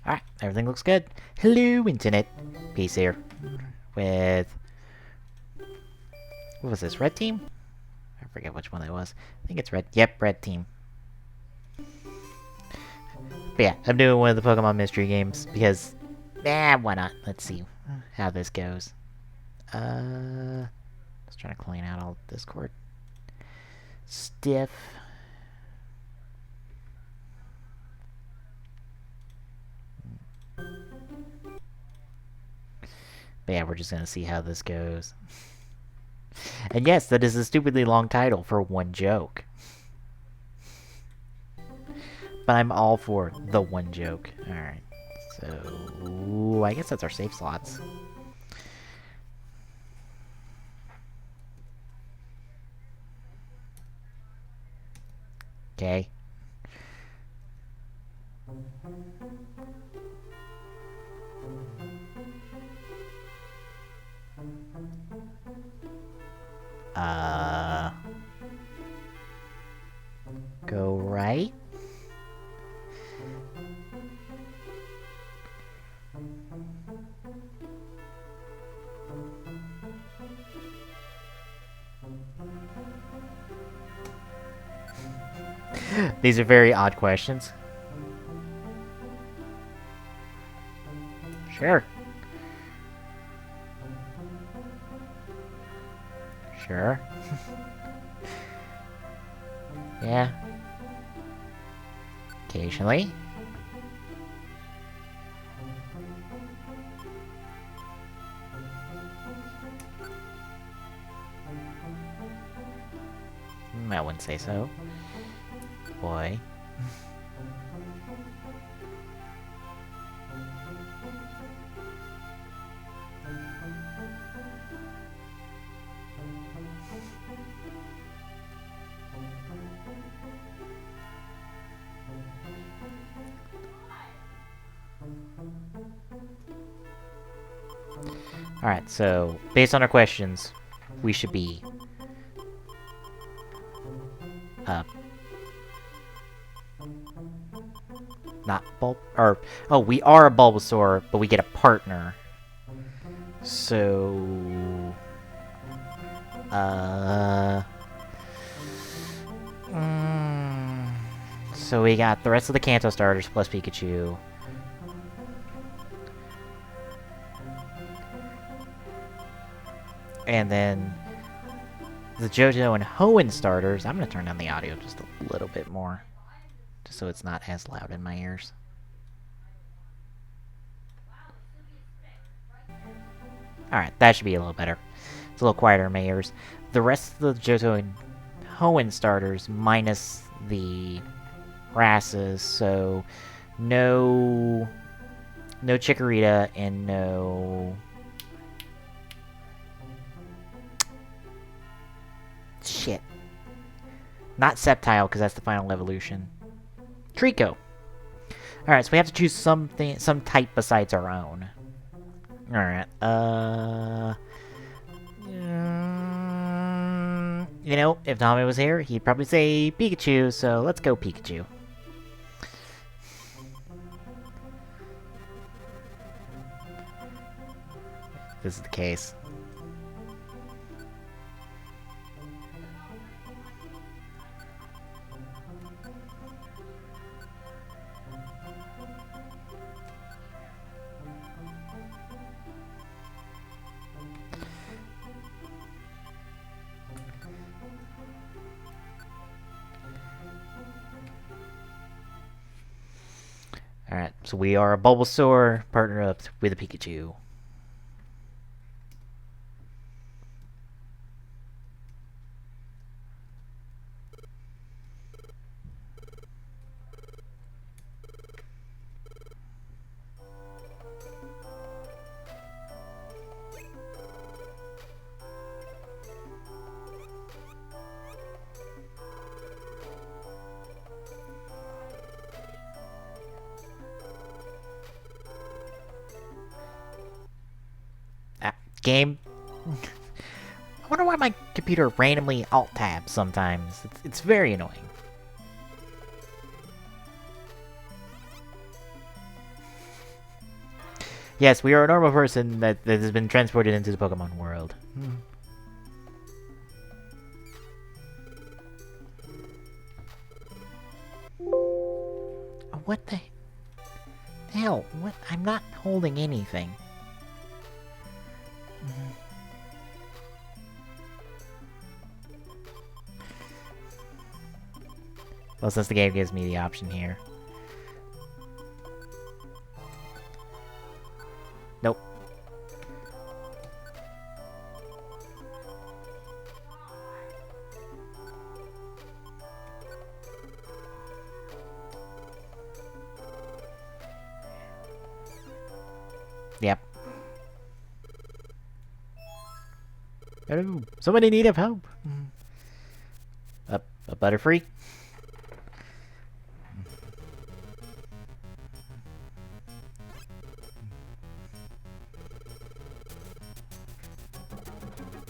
Alright, everything looks good. Hello, Internet. Peace here. With... What was this, Red Team? I forget which one it was. I think it's Red. Yep, Red Team. But yeah, I'm doing one of the Pokemon Mystery games because... why not? Let's see how this goes. Just trying to clean out all Discord. Stiff. But yeah, we're just gonna see how this goes. And yes, that is a stupidly long title for one joke. But I'm all for the one joke. Alright, so... I guess that's our save slots. Okay. Go right. These are very odd questions. Sure. Sure. Yeah. Occasionally. I wouldn't say so. Boy. Alright, so, based on our questions, we should be... not oh, we are a Bulbasaur, but we get a partner. So... So we got the rest of the Kanto starters plus Pikachu. And then the Johto and Hoenn starters. I'm gonna turn down the audio just a little bit more, just so it's not as loud in my ears. Alright, that should be a little better. It's a little quieter in my ears. The rest of the Johto and Hoenn starters, minus the Rasses, so no Chikorita and no... Shit. Not Sceptile, because that's the final evolution. Trico. Alright, so we have to choose some type besides our own. Alright, you know, if Tommy was here, he'd probably say Pikachu, so let's go Pikachu. If this is the case. Alright, so we are a Bulbasaur, partner up with a Pikachu. Game. I wonder why my computer randomly alt-tabs sometimes. It's very annoying. Yes, we are a normal person that has been transported into the Pokemon world. Oh, what the hell? What? I'm not holding anything. Well, since the game gives me the option here. Nope. Yep. Hello. Somebody need help. A Butterfree?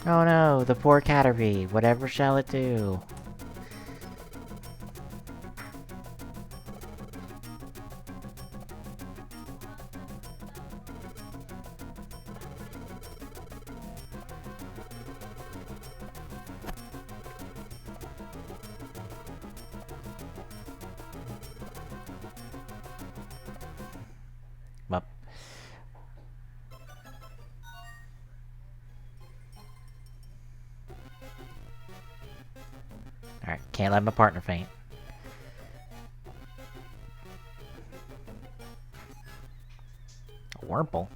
Oh no, the poor Caterpie. Whatever shall it do? Well. Alright, can't let my partner faint. A Wurmple?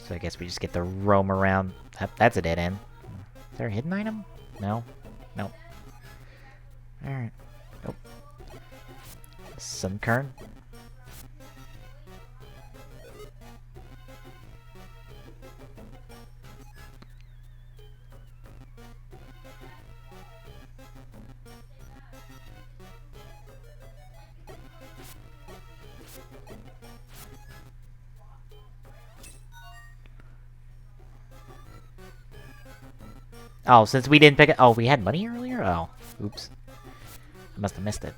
So I guess we just get to roam around. That's a dead end. Is there a hidden item? No? Nope. Alright. Nope. Sunkern? Oh, since we didn't pick it. Oh, we had money earlier? Oh, oops. I must have missed it.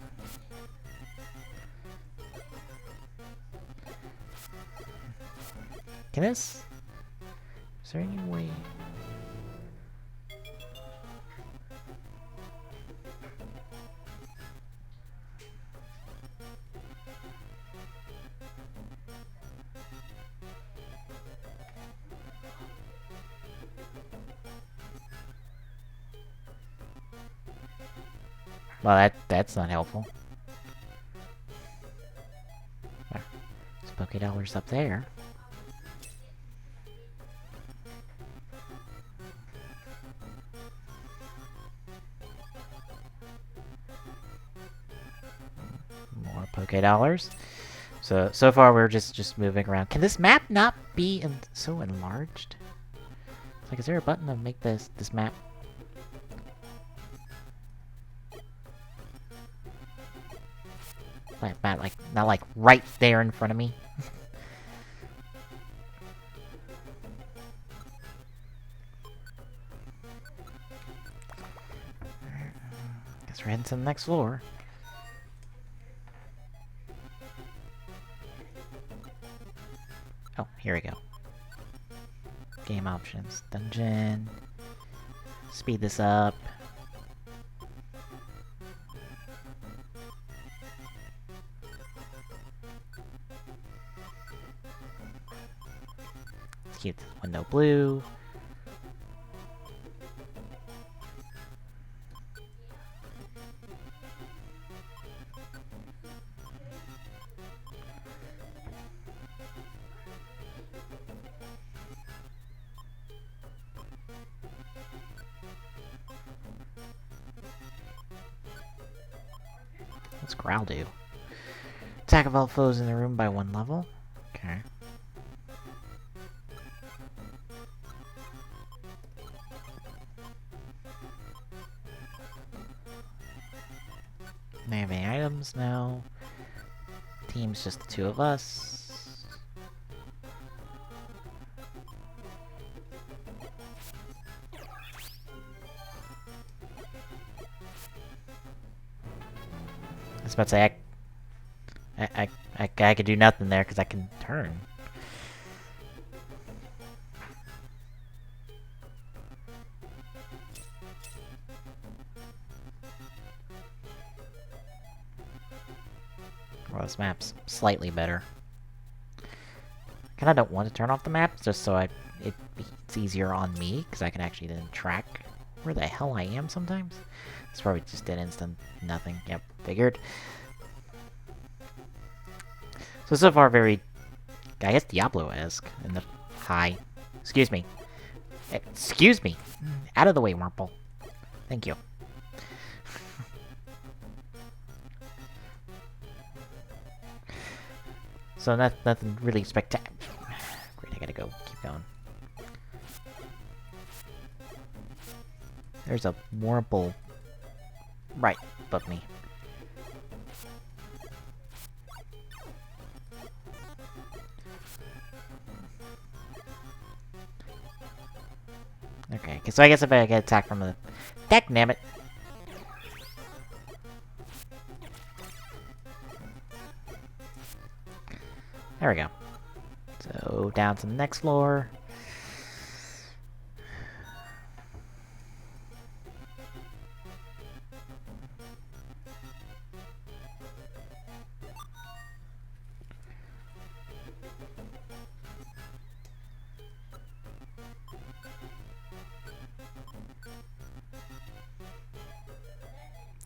Can this? Is there any way? Well, that's not helpful. There's Pokédollars up there. More Pokédollars. So far we're just moving around. Can this map not be so enlarged? It's like, is there a button to make this map? Like not like right there in front of me. Guess we're heading to the next floor. Oh, here we go. Game options. Dungeon. Speed this up. Let's keep the window blue. What's Growl do? Attack of all foes in the room by 1 level. Okay. Do I have any items? No. Team's just the two of us. I was about to say, I could do nothing there because I can turn. Well, this map's slightly better. Kinda don't want to turn off the map, just so it's easier on me, because I can actually then track where the hell I am sometimes. This probably just did instant nothing. Yep, figured. So far very, I guess, Diablo-esque in the... Hi. Excuse me. Excuse me! Out of the way, Wurmple. Thank you. So nothing really spectacular. Great, I gotta go. Keep going. There's a Wurmple right above me. Okay, so I guess if I get attacked from the... Dagnabbit! There we go. So, down to the next floor.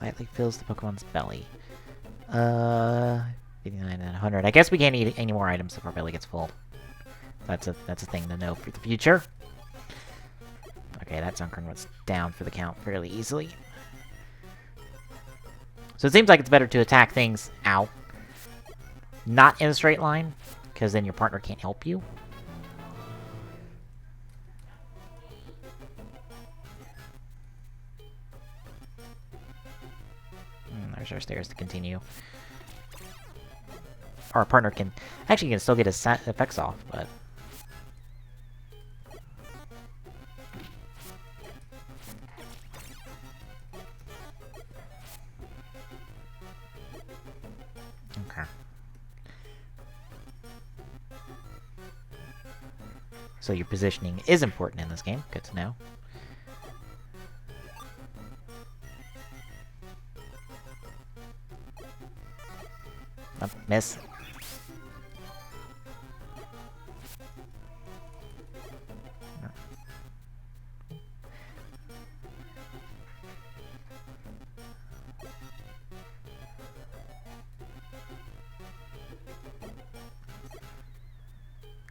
Lightly fills the Pokemon's belly. 89 and 100. I guess we can't eat any more items if our belly gets full. That's a thing to know for the future. Okay, that Zunkern was down for the count fairly easily. So it seems like it's better to attack things out, not in a straight line, because then your partner can't help you. There's our stairs to continue. Our partner can... Actually, can still get his effects off, but... Okay. So your positioning is important in this game. Good to know. Oh, miss.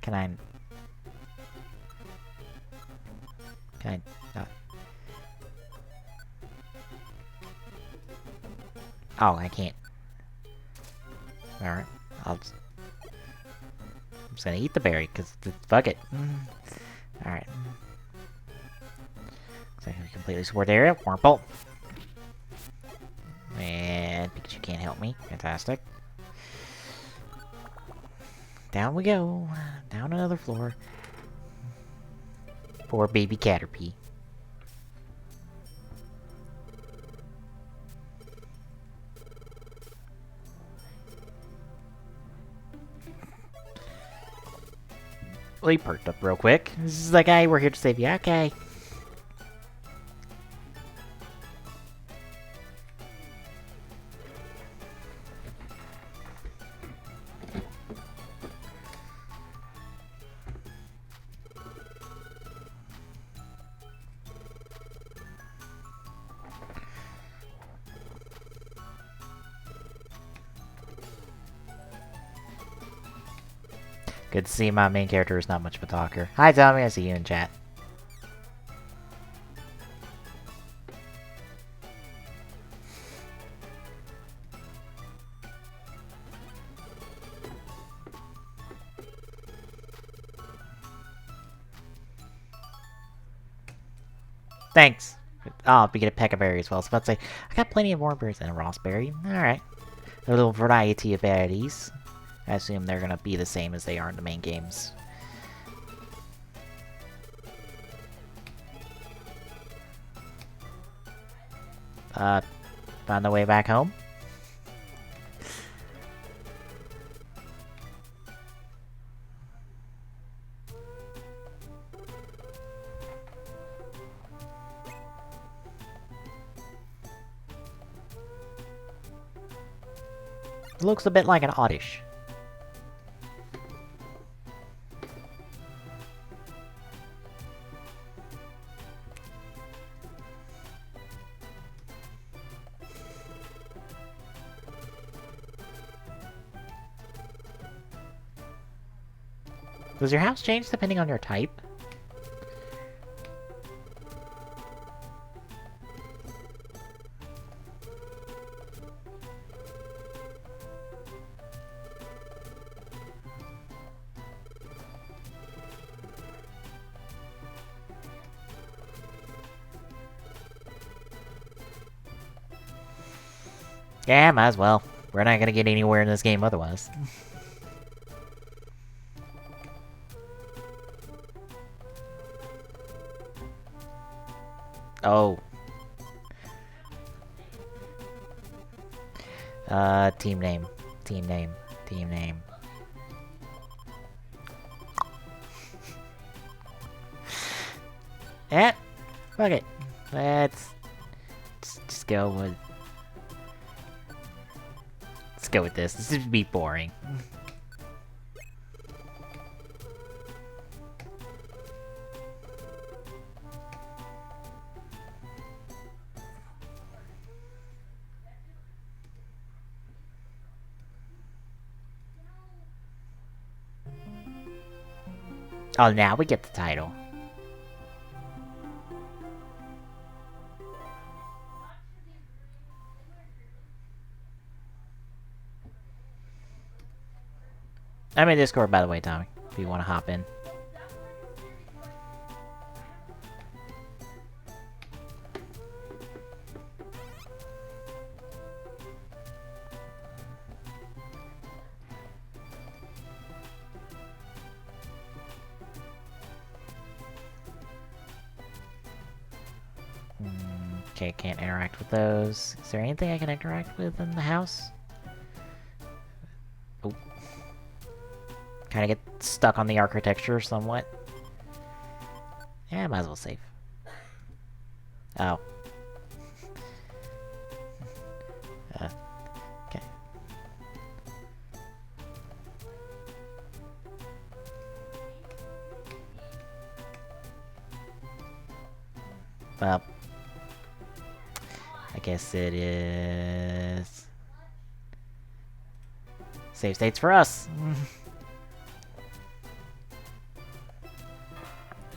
Can I... Can I not... Oh, I can't. Alright, I'm just gonna eat the berry, because fuck it. Alright. Looks like we completely support the area. Wurmple. And Pikachu can't help me. Fantastic. Down we go. Down another floor. Poor baby Caterpie. Well, he perked up real quick. This is like, hey, we're here to save you. Okay. Good to see my main character is not much of a talker. Hi, Tommy. I see you in chat. Thanks. Oh, we get a Peckberry as well. I was about to say, I got plenty of Warberries and a Rossberry. Alright. A little variety of berries. I assume they're gonna be the same as they are in the main games. Found the way back home? It looks a bit like an Oddish. Does your house change depending on your type? Yeah, might as well. We're not gonna get anywhere in this game otherwise. Oh. Team name. Team name. Team name. Eh, fuck it. Let's just go with... Let's go with this. This would be boring. Oh, now we get the title. I'm in Discord, by the way, Tommy, if you want to hop in. Okay, can't interact with those. Is there anything I can interact with in the house? Oh. Kinda get stuck on the architecture somewhat. Yeah, might as well save. Oh. Okay. Well. I guess it is... Save states for us!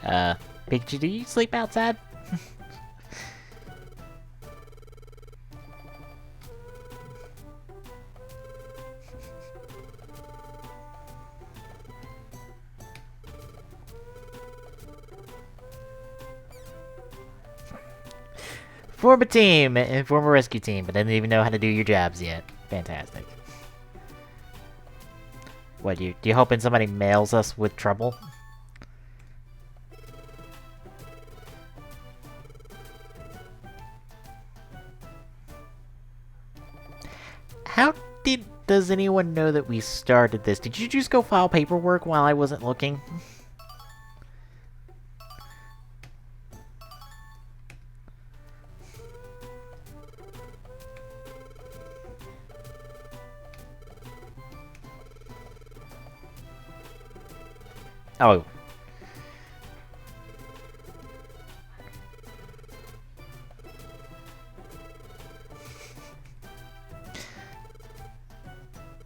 Pikachu, do you sleep outside? Form a team! And form a rescue team, but didn't even know how to do your jobs yet. Fantastic. What, do you hoping somebody mails us with trouble? How does anyone know that we started this? Did you just go file paperwork while I wasn't looking? Oh.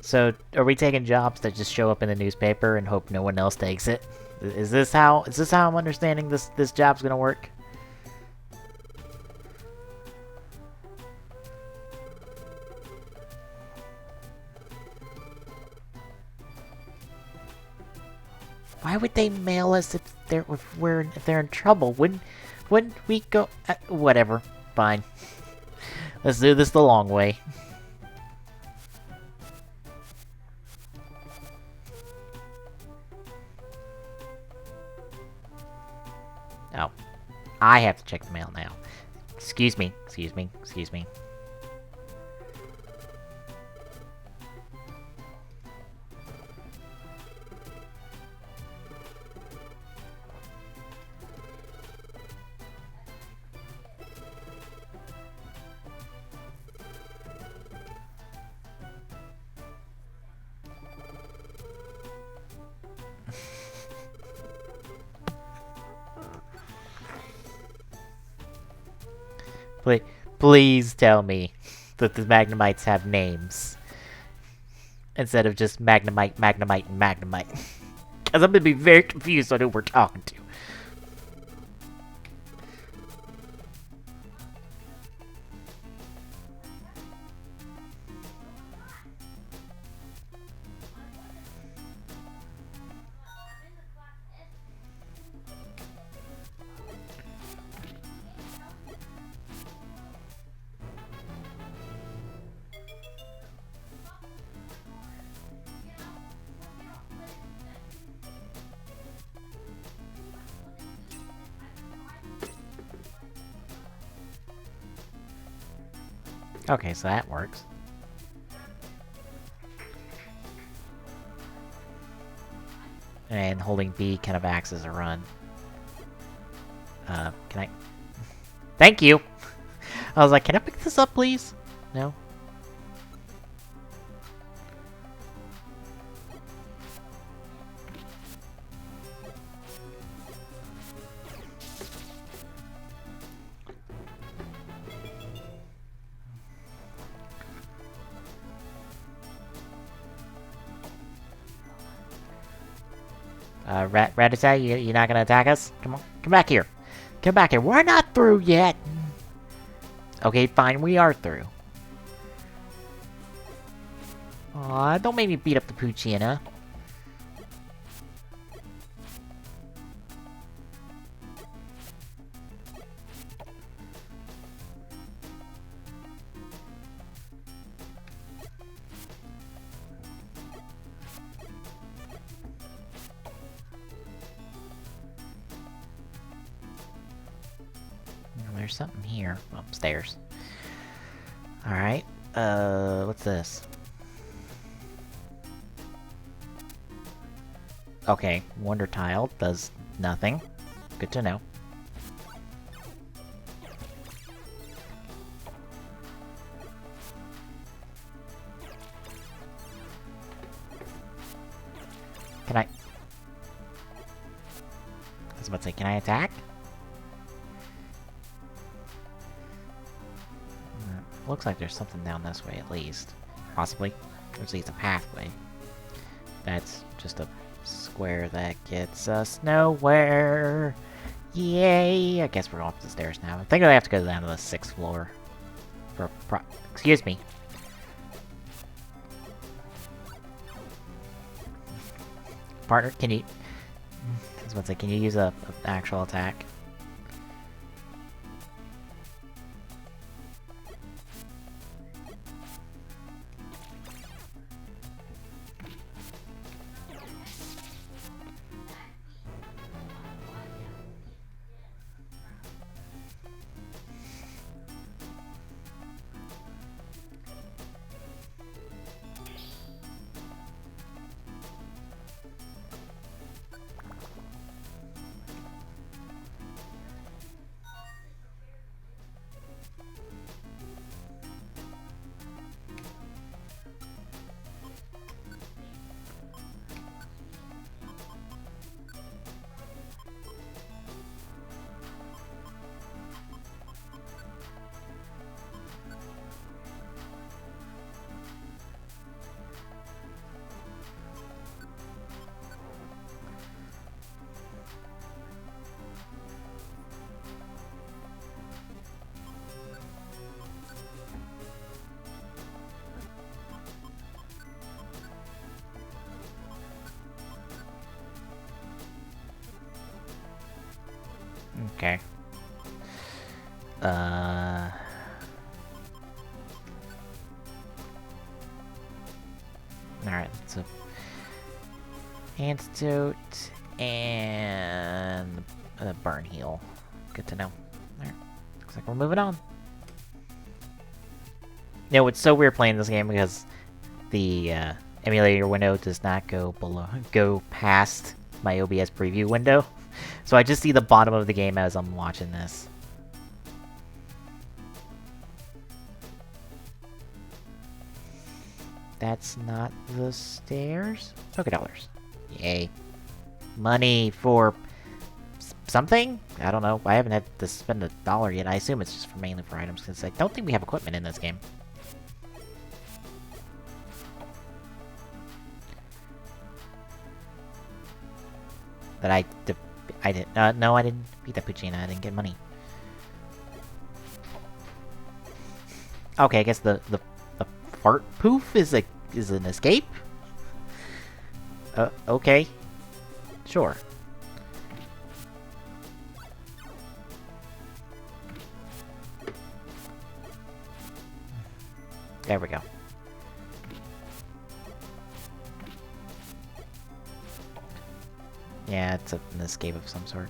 So, are we taking jobs that just show up in the newspaper and hope no one else takes it? Is this how I'm understanding this job's gonna work? Why would they mail us if they're in trouble? Wouldn't we go? Whatever. Fine. Let's do this the long way. Oh. I have to check the mail now. Excuse me, excuse me, excuse me. Please tell me that the Magnemites have names. Instead of just Magnemite, Magnemite, and Magnemite. Because I'm going to be very confused on who we're talking to. Okay, so that works. And holding B kind of acts as a run. Can I... Thank you! I was like, can I pick this up, please? No? Rattata, you're not gonna attack us? Come on, come back here. Come back here. We're not through yet! Okay, fine, we are through. Aw, don't make me beat up the Poochyena. There's something here. Upstairs. Alright. What's this? Okay, Wonder Tile does nothing. Good to know. Can I was about to say, can I attack? Looks like there's something down this way, at least. Possibly. Or at least a pathway. That's just a square that gets us nowhere. Yay! I guess we're going up the stairs now. I think I have to go down to the 6th floor. Excuse me. Partner, can you... I was about to say, can you use an actual attack? Okay. Uh... Alright, so... Antidote... And... burn heal. Good to know. Alright, looks like we're moving on. You know, it's so weird playing this game because the emulator window does not go past my OBS preview window. So I just see the bottom of the game as I'm watching this. That's not the stairs? $Poké. Yay. Money for... something? I don't know. I haven't had to spend $1 yet. I assume it's just mainly for items, because I don't think we have equipment in this game. That I didn't... no, I didn't beat that Poochyena. I didn't get money. Okay, I guess the fart poof is an escape? Okay. Sure. There we go. Yeah, it's an escape of some sort.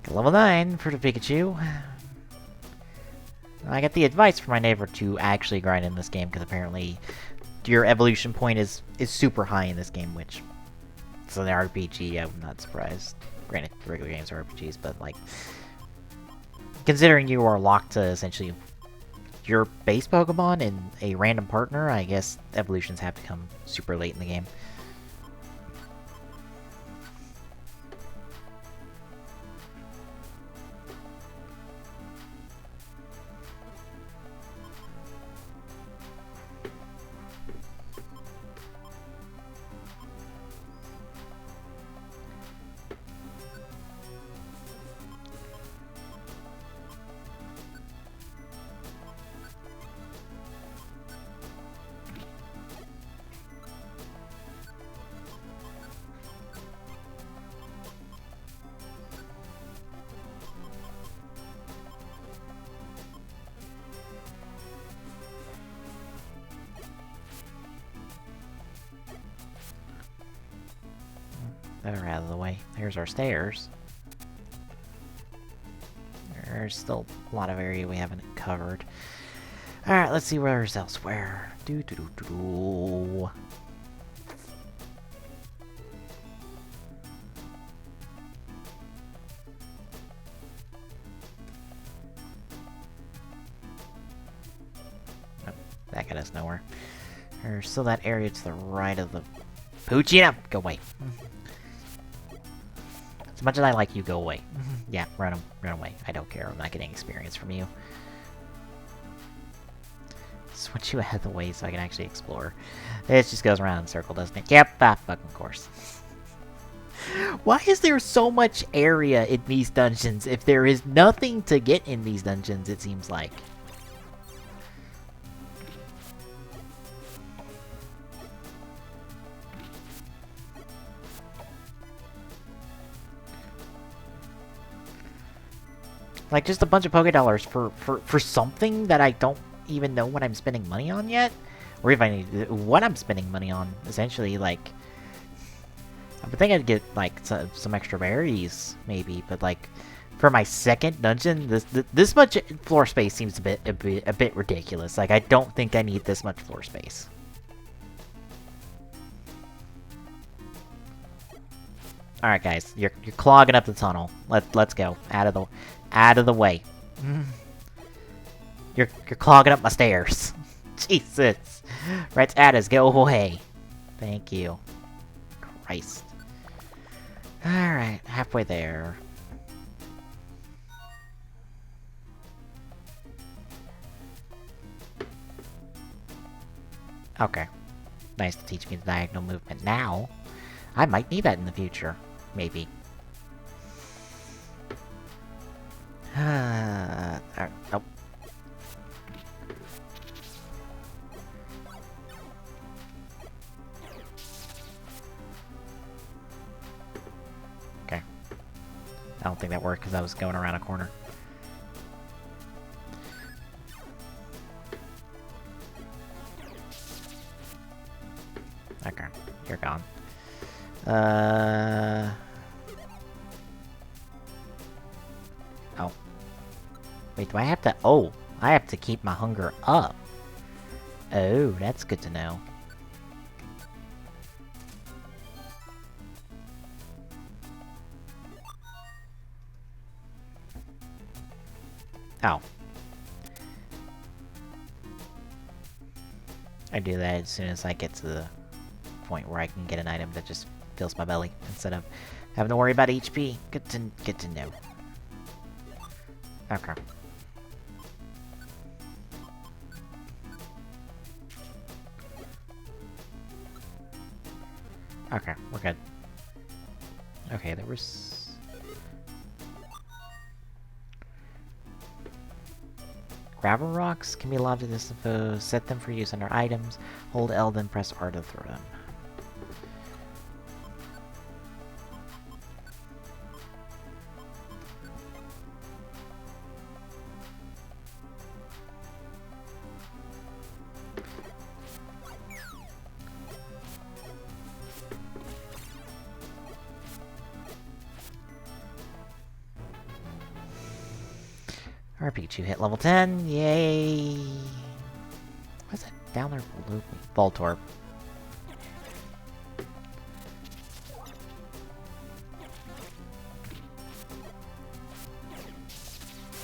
Level 9 for the Pikachu. I got the advice from my neighbor to actually grind in this game, because apparently your evolution point is super high in this game, which... It's an RPG, I'm not surprised. Granted, regular games are RPGs, but like... Considering you are locked to essentially your base Pokemon and a random partner, I guess evolutions have to come super late in the game. They're out of the way. Here's our stairs. There's still a lot of area we haven't covered. Alright, let's see where's elsewhere. Do. Oh, that got us nowhere. There's still that area to the right of the... Poochyena! Go away. As much as I like you, go away. Yeah, run away. I don't care. I'm not getting experience from you. Switch you out of the way so I can actually explore. It just goes around in a circle, doesn't it? Yep, fucking course. Why is there so much area in these dungeons if there is nothing to get in these dungeons, it seems like? Like, just a bunch of $Poké for something that I don't even know what I'm spending money on yet? Or if I need... what I'm spending money on, essentially, like... I would think I'd get, like, some extra berries, maybe, but, like... For my second dungeon, this much floor space seems a bit ridiculous. Like, I don't think I need this much floor space. Alright, guys. You're clogging up the tunnel. Let's go. Out of the way. You're clogging up my stairs. Jesus. Right at us, go away. Thank you. Christ. Alright, halfway there. Okay. Nice to teach me the diagonal movement now. I might need that in the future. Maybe. Oh. Okay. I don't think that worked because I was going around a corner. Okay, you're gone. Oh. Wait, do I have to... Oh, I have to keep my hunger up. Oh, that's good to know. Oh. I do that as soon as I get to the point where I can get an item that just fills my belly instead of having to worry about HP. Good to know. Okay. Okay, we're good. Okay, there was... Gravel rocks can be lobbed to this foe. Set them for use under items. Hold L, then press R to throw them. Our Pikachu hit level 10, yay! What's that down there below me? Voltorb.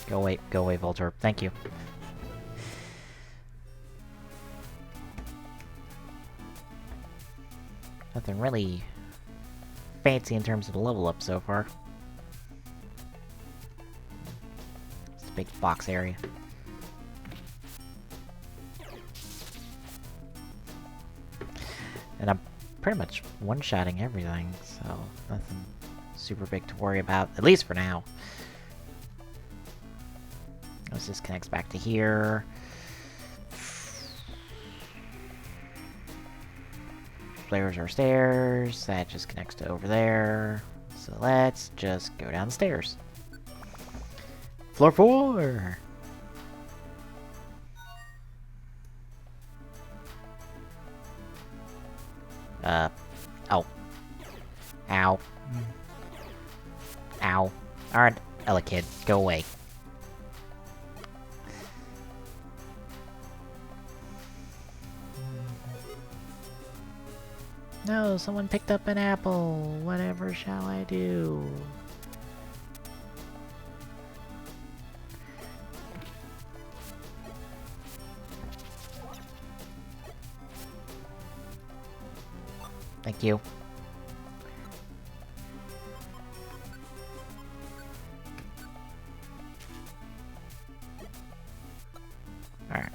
Go away, Voltorb. Thank you. Nothing really fancy in terms of the level up so far. Big box area. And I'm pretty much one-shotting everything, so nothing super big to worry about, at least for now. This connects back to here. Stairs are stairs, that just connects to over there. So let's just go down the stairs. Floor 4! Oh. Ow. Ow. Alright, Elekid, go away. No, someone picked up an apple. Whatever shall I do? Thank you. Alright.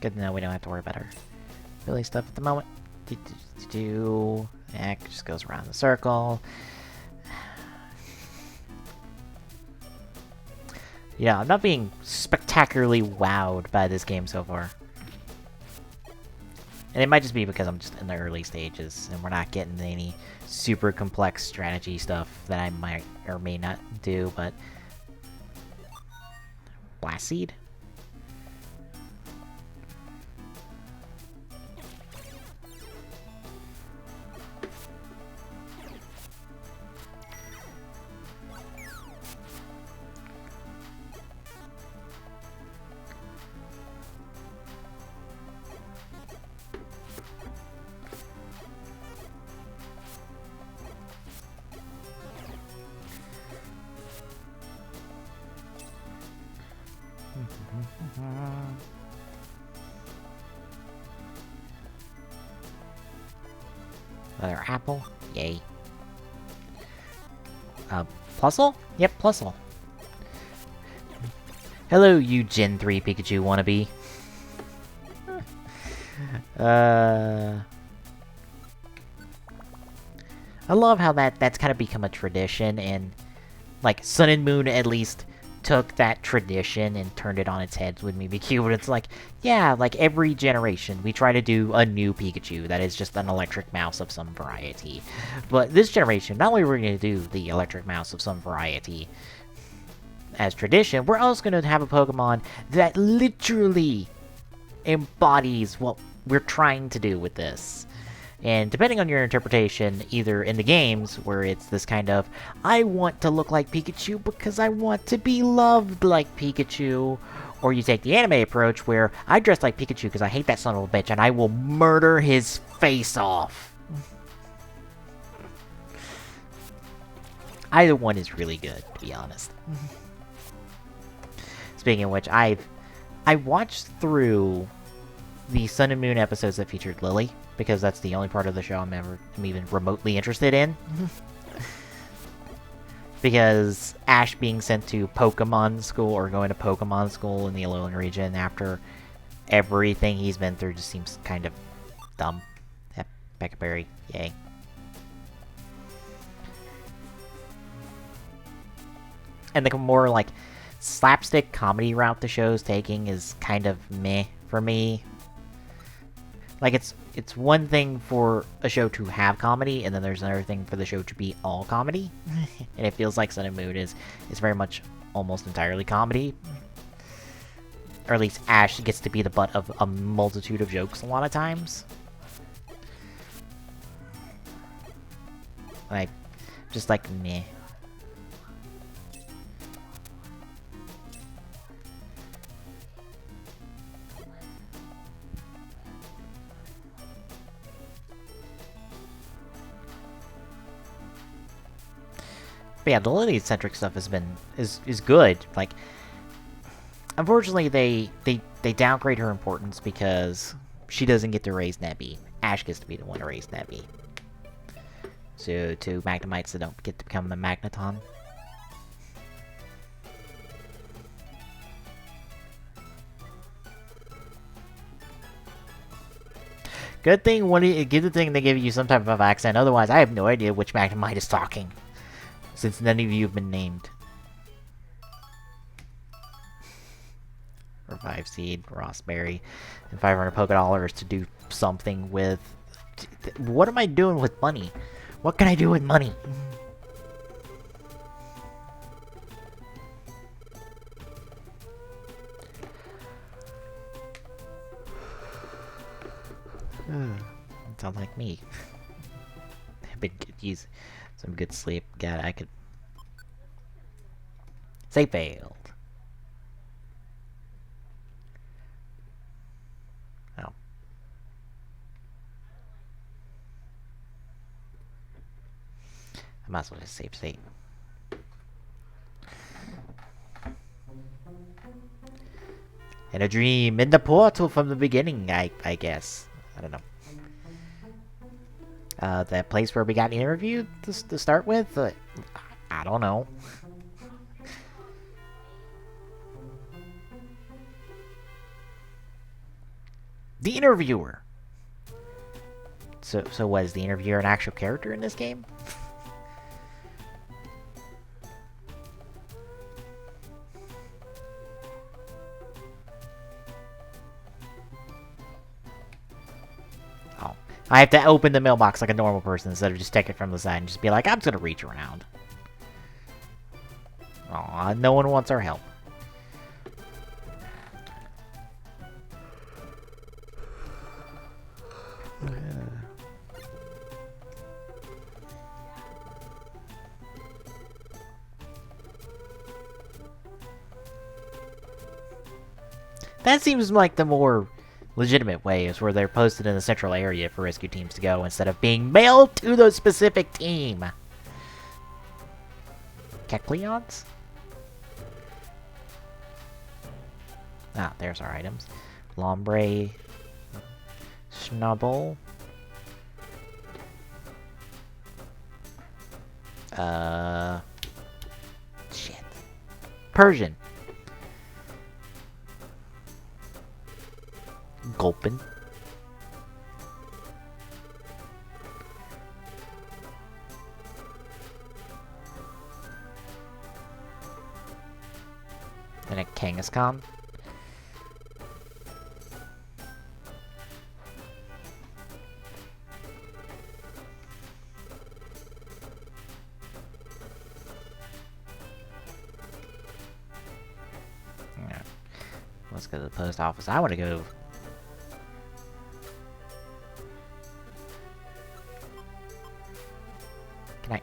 Good to know we don't have to worry about our Billy stuff at the moment. Yeah, it just goes around the circle. Yeah, I'm not being spectacularly wowed by this game so far. And it might just be because I'm just in the early stages, and we're not getting any super complex strategy stuff that I might or may not do, but... Blast Seed? Another apple? Yay. Plusle? Yep, Plusle. Hello, you Gen 3 Pikachu wannabe. I love how that's kind of become a tradition, and like Sun and Moon at least took that tradition and turned it on its head with Mimikyu. But it's like, yeah, like every generation we try to do a new Pikachu that is just an electric mouse of some variety. But this generation, not only are we going to do the electric mouse of some variety as tradition, we're also going to have a Pokemon that literally embodies what we're trying to do with this. And depending on your interpretation, either in the games, where it's this kind of, I want to look like Pikachu because I want to be loved like Pikachu, or you take the anime approach where I dress like Pikachu because I hate that son of a bitch and I will murder his face off. Either one is really good, to be honest. Speaking of which, I watched through the Sun and Moon episodes that featured Lily, because that's the only part of the show I'm even remotely interested in. Because Ash being sent to Pokemon school, or going to Pokemon school in the Alolan region after everything he's been through just seems kind of dumb. Becca Berry, yay. And the more, like, slapstick comedy route the show's taking is kind of meh for me. Like, it's one thing for a show to have comedy, and then there's another thing for the show to be all comedy. And it feels like Sun and Moon is very much almost entirely comedy. Or at least Ash gets to be the butt of a multitude of jokes a lot of times. Like, just like, meh. But yeah, the Lily-centric stuff is good. Like, unfortunately, they downgrade her importance because she doesn't get to raise Nebby. Ash gets to be the one to raise Nebby. So, to Magnemites that don't get to become the Magneton. Good thing good thing they give you some type of accent, otherwise I have no idea which Magnemite is talking. Since none of you have been named. Revive Seed, Rossberry, and 500 Polka Dollars to do something with... What am I doing with money? What can I do with money? Sounds like me. I've been using some good sleep. God, I could... Say failed. Oh. I might as well just save state. In a dream, in the portal from the beginning, I guess. I don't know. That place where we got interviewed to start with? I don't know. The interviewer! So what, is the interviewer an actual character in this game? Oh. I have to open the mailbox like a normal person instead of just take it from the side and just be like, I'm just gonna reach around. Aw, no one wants our help. That seems like the more legitimate way, is where they're posted in the central area for rescue teams to go instead of being mailed to the specific team. Kecleons? Ah, there's our items. Lombre. Snubble. Shit. Persian. Gulpin. Kangaskhan. Yeah. Let's go to the post office. I want to go. Can I?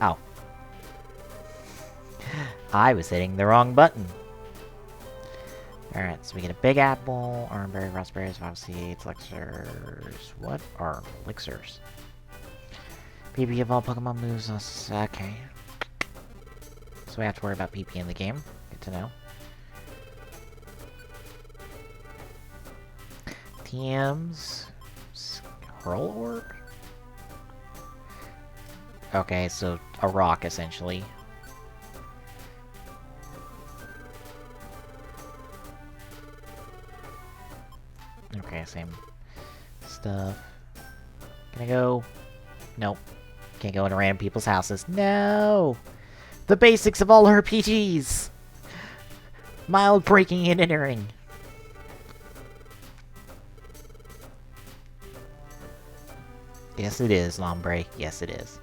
Oh. I was hitting the wrong button. Alright, so we get a Big Apple, Oranberry, Raspberries, 5 seeds, elixirs. What are elixirs? PP of all Pokemon moves us. Okay. So we have to worry about PP in the game. Good to know. TMs. Hurl Orb? Okay, so a rock essentially. Okay, same stuff. Can I go? Nope. Can't go into random people's houses. No! The basics of all RPGs! Mild breaking and entering. Yes, it is, Lombre. Yes, it is.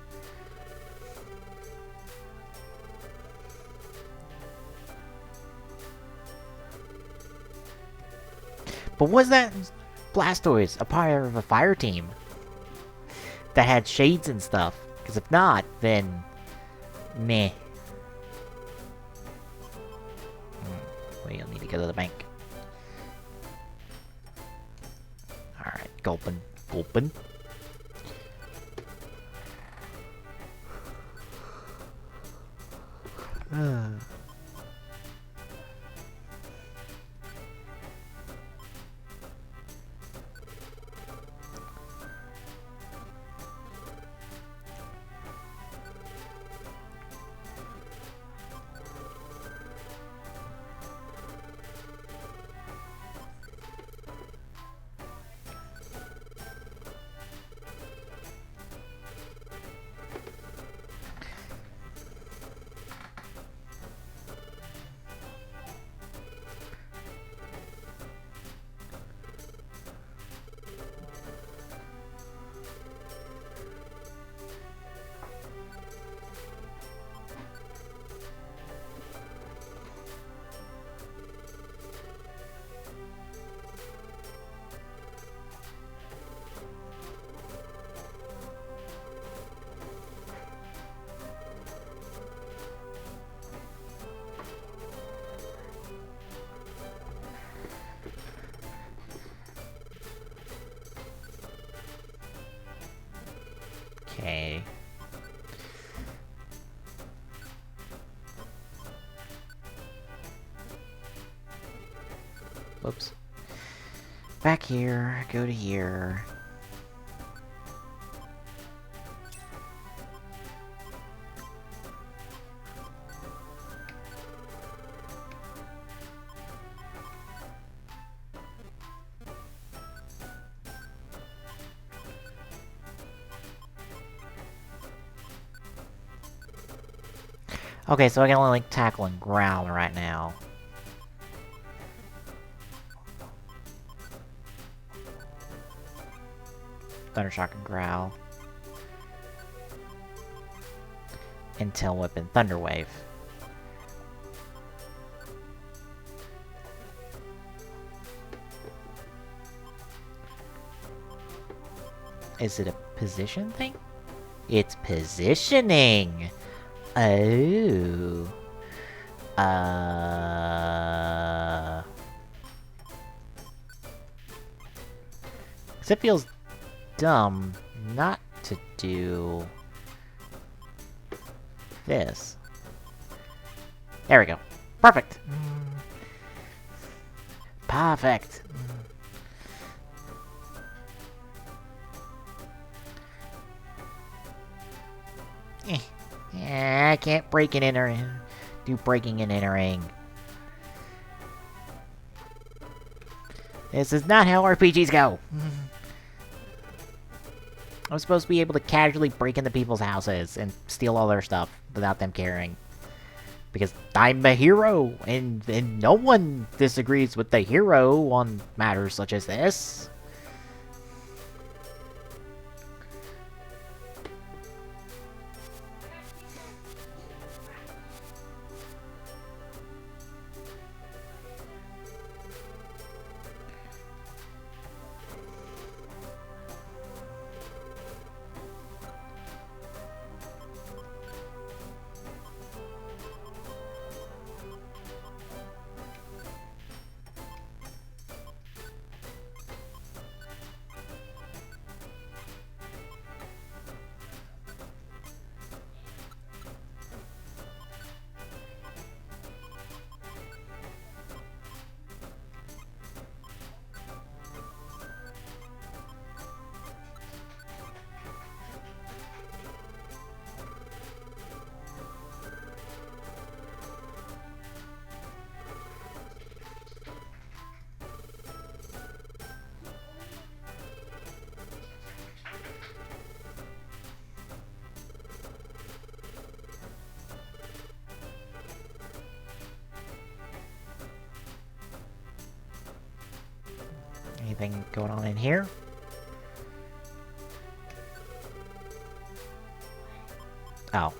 But was that Blastoise a part of a fire team that had shades and stuff? Because if not, then meh. We'll need to go to the bank. Alright, gulpin'. Gulpin'. Okay. Whoops. Back here, go to here. Okay, so I can only like tackle and growl right now. Thundershock and growl. And Tail Whip and Thunder Wave. Is it a position thing? It's positioning! Oh. Because it feels dumb not to do this. There we go. Perfect! Perfect! Yeah, I can't break and enter. Do breaking and entering. This is not how RPGs go! I'm supposed to be able to casually break into people's houses and steal all their stuff without them caring. Because I'm a hero, and no one disagrees with the hero on matters such as this. Anything going on in here? Oh.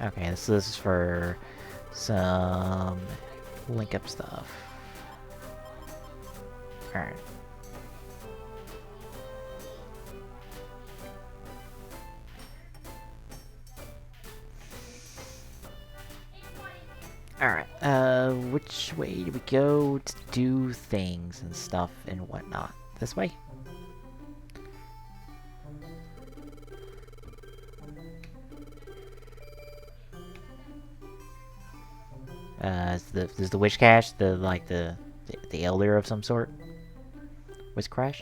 Okay, this is for some link up stuff. Alright. Alright, which way do we go to do things and stuff and whatnot? This way? Is the Wish Cache the elder of some sort? Was Crash?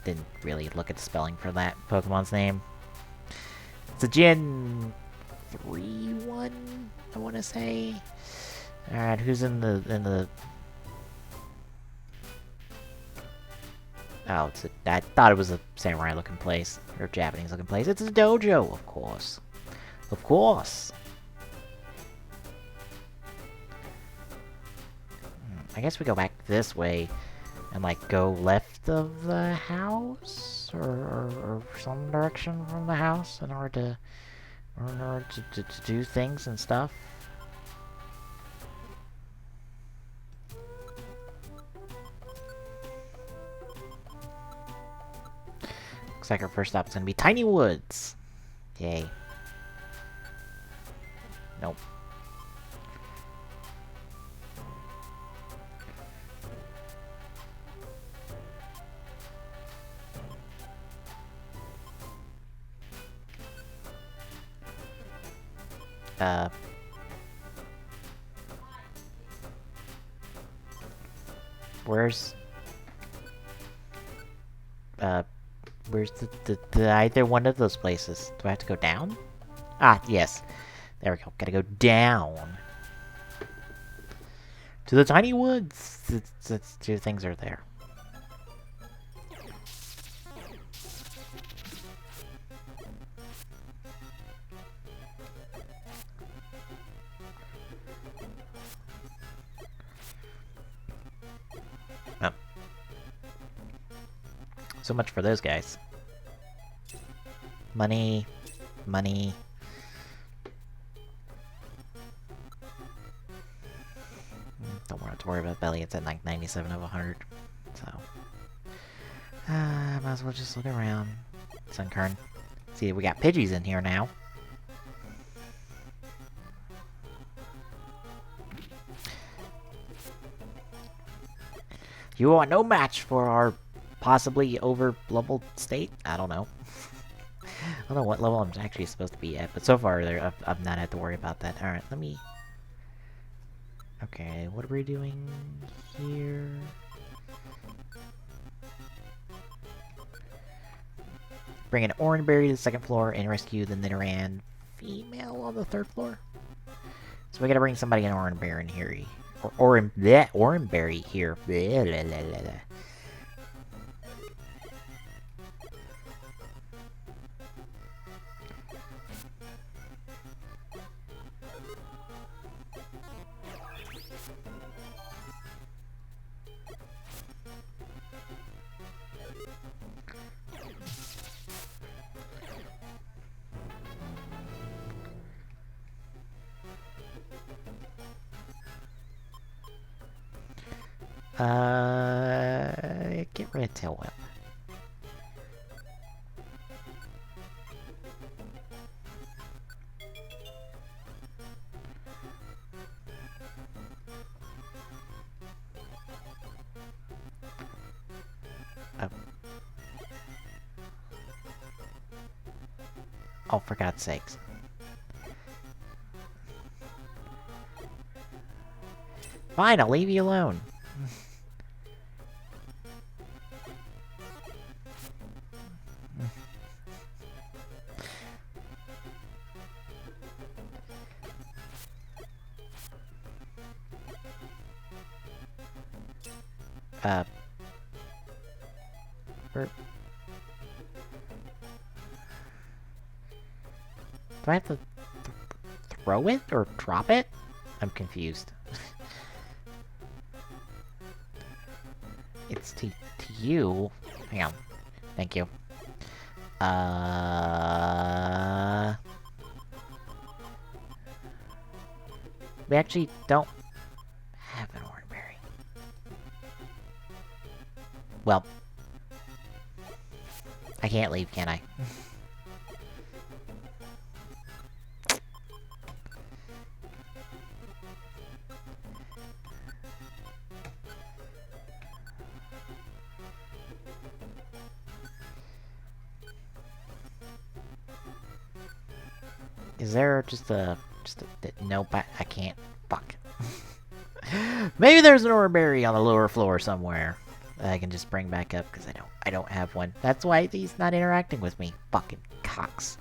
Didn't really look at the spelling for that Pokemon's name. It's a Gen 3-1, I want to say. Alright, who's in the... Oh, I thought it was a samurai-looking place, or Japanese-looking place. It's a dojo, of course. Of course. I guess we go back this way and, like, go left of the house? Or some direction from the house in order to do things and stuff? Looks like our first stop is gonna be Tiny Woods. Yay. Nope. Where's the either one of those places? Do I have to go down? Ah, yes. There we go. Gotta go down. To the Tiny Woods! Two things are there. Oh. So much for those guys. Money. Money. Don't have to worry about Belly, it's at like 97 of 100. So. Might as well just look around. Sunkern. See, we got Pidgeys in here now. You are no match for our possibly over-leveled state? I don't know. I don't know what level I'm actually supposed to be at, but so far I've not had to worry about that. Alright, let me... Okay, what are we doing here? bring an Oranberry to the 2nd floor and rescue the Nidoran female on the 3rd floor. So we gotta bring somebody an Oranberry in here. Oranberry here. Blah, blah, blah, blah. Get rid of Tail Whip. Oh, for God's sakes. Fine, I'll leave you alone. Do I have to throw it or drop it? I'm confused. It's to you. Hang on. Thank you. We actually don't have an Oranberry. Well, I can't leave, can I? Is there just a nope, I can't. Fuck. Maybe there's an Oranberry on the lower floor somewhere that I can just bring back up, because I don't have one. That's why he's not interacting with me. Fucking cocks.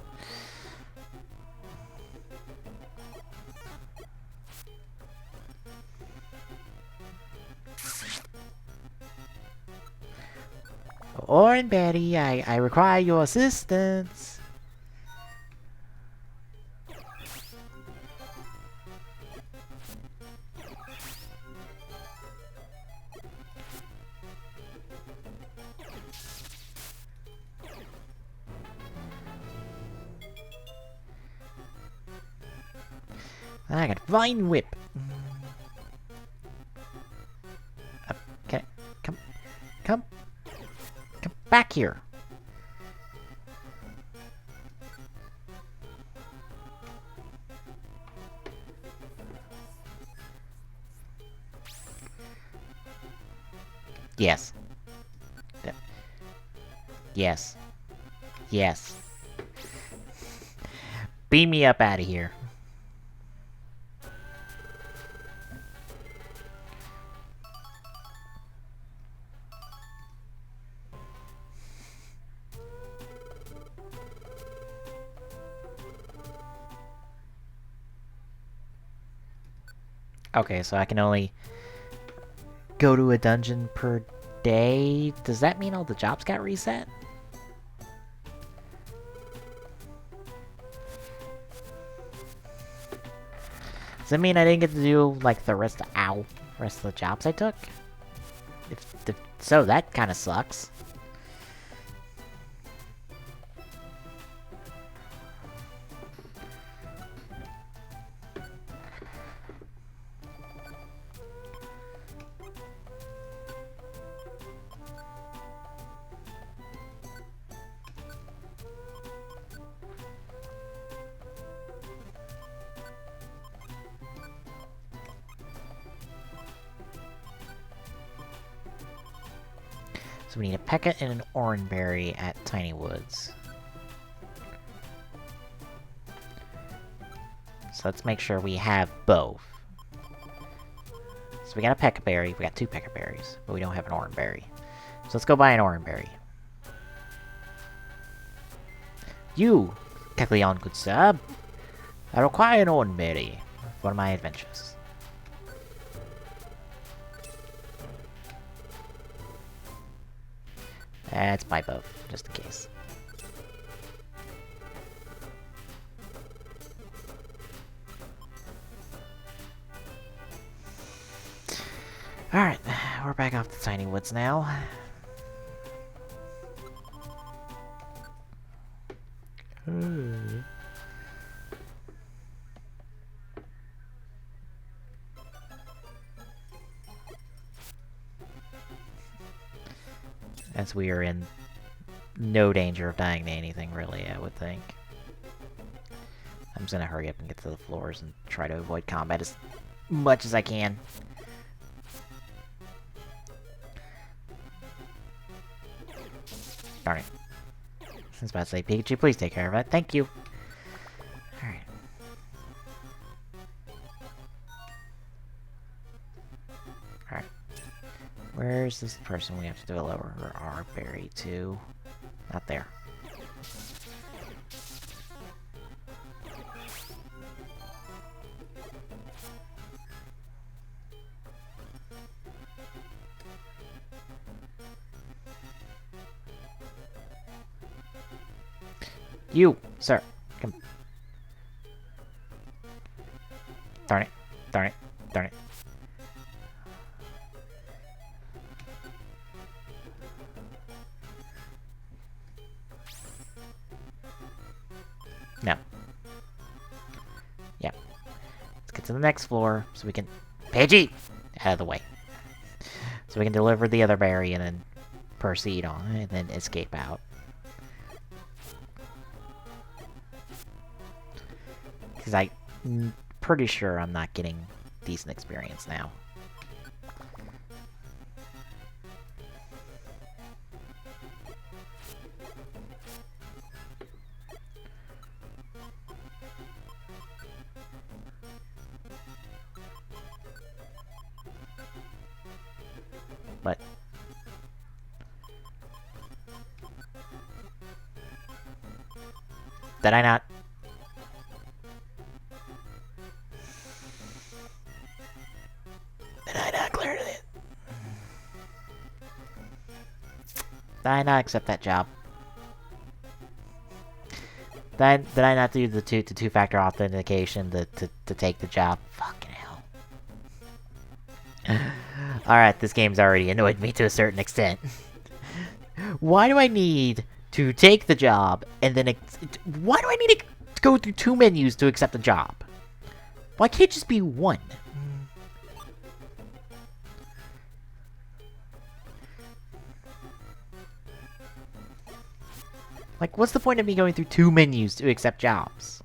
Oranberry, I require your assistance. I got Vine Whip. Okay, come back here. Yes. Yes. Yes. Beam me up out of here. Okay, so I can only go to a dungeon per day. Does that mean all the jobs got reset? Does that mean I didn't get to do, like, the rest of the jobs I took? If so, that kinda sucks. So we need a Pekka and an Oranberry at Tiny Woods. So let's make sure we have both. So we got a Pekka Berry, we got 2 Pekka Berries, but we don't have an Oranberry. So let's go buy an Oranberry. You, Kecleon, good sir. I require an ordinary for my adventures. That's my boat, just in case. Alright, we're back off the tiny woods now. As we are in no danger of dying to anything, really, I would think. I'm just gonna hurry up and get to the floors and try to avoid combat as much as I can. Darn it. I was about to say, Pikachu, please take care of it. Thank you. Alright. Alright. Where's this person we have to deliver our berry to? Not there. You, sir. Come. Darn it. Darn it. Darn it. No. Yep. Let's get to the next floor so we can... Pidgey! Out of the way. So we can deliver the other berry and then proceed on and then escape out. Because I'm pretty sure I'm not getting decent experience now. But did I not? Did I not clear it? Did I not accept that job? Did I not do the two-factor authentication to take the job? Fucking hell. Alright, this game's already annoyed me to a certain extent. Why do I need to take the job and then... Why do I need to go through 2 menus to accept the job? Why can't it just be 1? Like, what's the point of me going through 2 menus to accept jobs?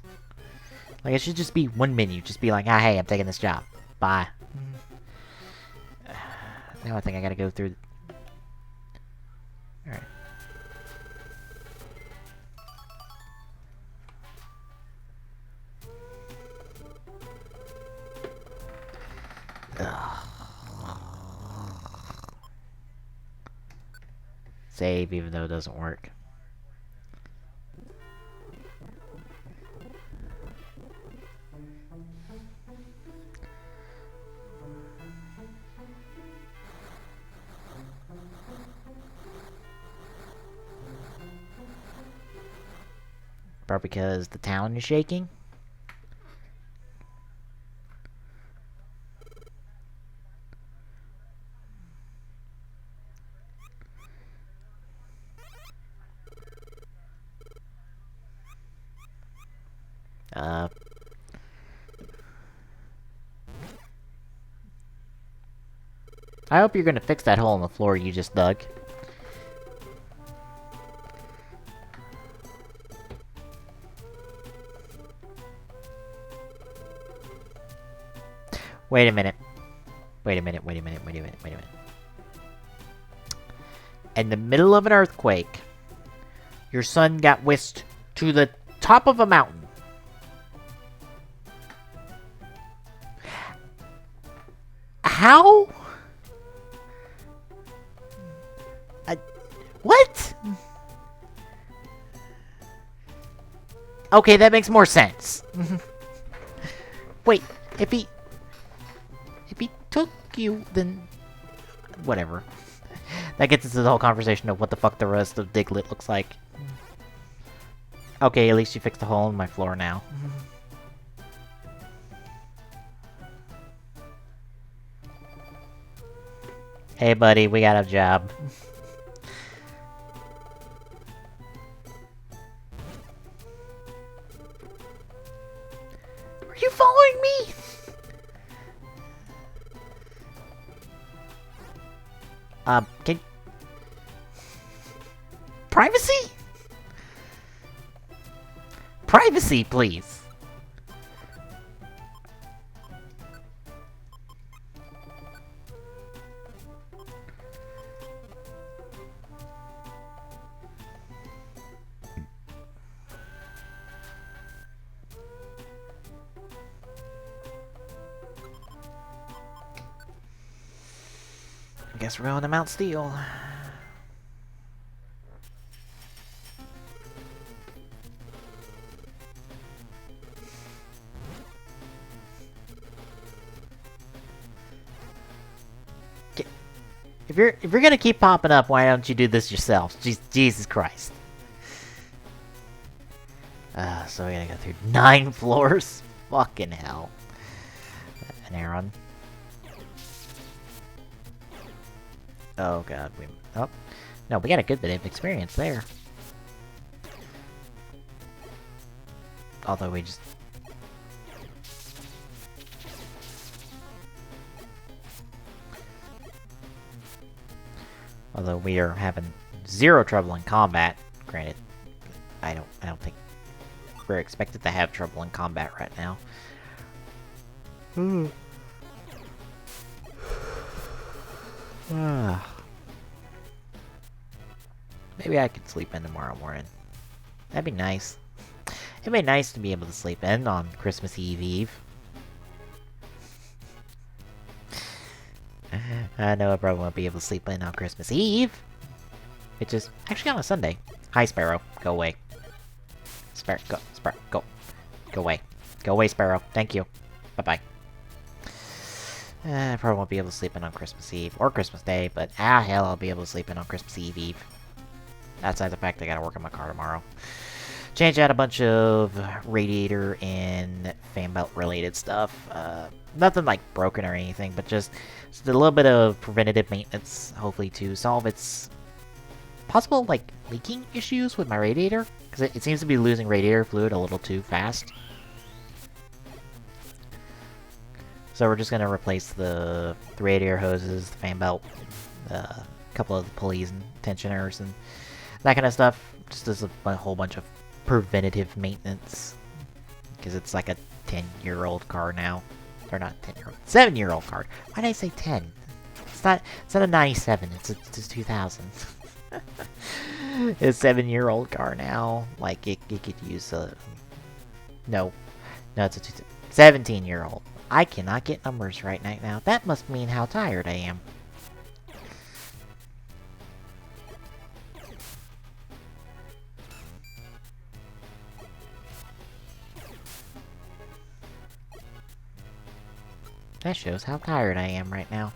Like, it should just be 1 menu. Just be like, ah, hey, I'm taking this job. Bye. Now I think I gotta go through... Alright. Save, even though it doesn't work. Probably because the town is shaking. I hope you're gonna fix that hole in the floor you just dug. Wait a minute. Wait a minute, wait a minute, wait a minute, wait a minute. In the middle of an earthquake, your son got whisked to the top of a mountain. How? What? Okay, that makes more sense. Wait, if he took you, then whatever. That gets into the whole conversation of what the fuck the rest of Diglett looks like. Okay, at least you fixed the hole in my floor now. Hey buddy, we got a job. Are you following me? Can... Privacy? Privacy, please. I guess we're going to Mount Steel. If you're gonna keep popping up, why don't you do this yourself? Jesus Christ. So we gotta go through 9 floors? Fucking hell. An Aaron. Oh god, oh. No, we got a good bit of experience there. Although we just... Although we are having 0 trouble in combat. Granted, I don't think we're expected to have trouble in combat right now. Maybe I could sleep in tomorrow morning. That'd be nice. It'd be nice to be able to sleep in on Christmas Eve. I know I probably won't be able to sleep in on Christmas Eve. Which is actually on a Sunday. Hi, Sparrow. Go away. Sparrow, go. Sparrow, go. Go away. Go away, Sparrow. Thank you. Bye-bye. I probably won't be able to sleep in on Christmas Eve or Christmas Day, but hell, I'll be able to sleep in on Christmas Eve. Outside the fact I gotta work on my car tomorrow. Change out a bunch of radiator and fan belt related stuff. Nothing like broken or anything, but just a little bit of preventative maintenance, hopefully to solve its possible like leaking issues with my radiator, because it seems to be losing radiator fluid a little too fast. So we're just gonna replace the radiator hoses, the fan belt, a couple of the pulleys and tensioners and that kind of stuff. Just as a whole bunch of preventative maintenance, because it's like a 10-year-old car now. Or not 10-year-old, 7-year-old car. Why did I say 10? It's not a 97. It's a 2000. It's a 7-year-old car now. Like it could use a no, it's a 17-year-old. I cannot get numbers right now. That must mean how tired I am. That shows how tired I am right now.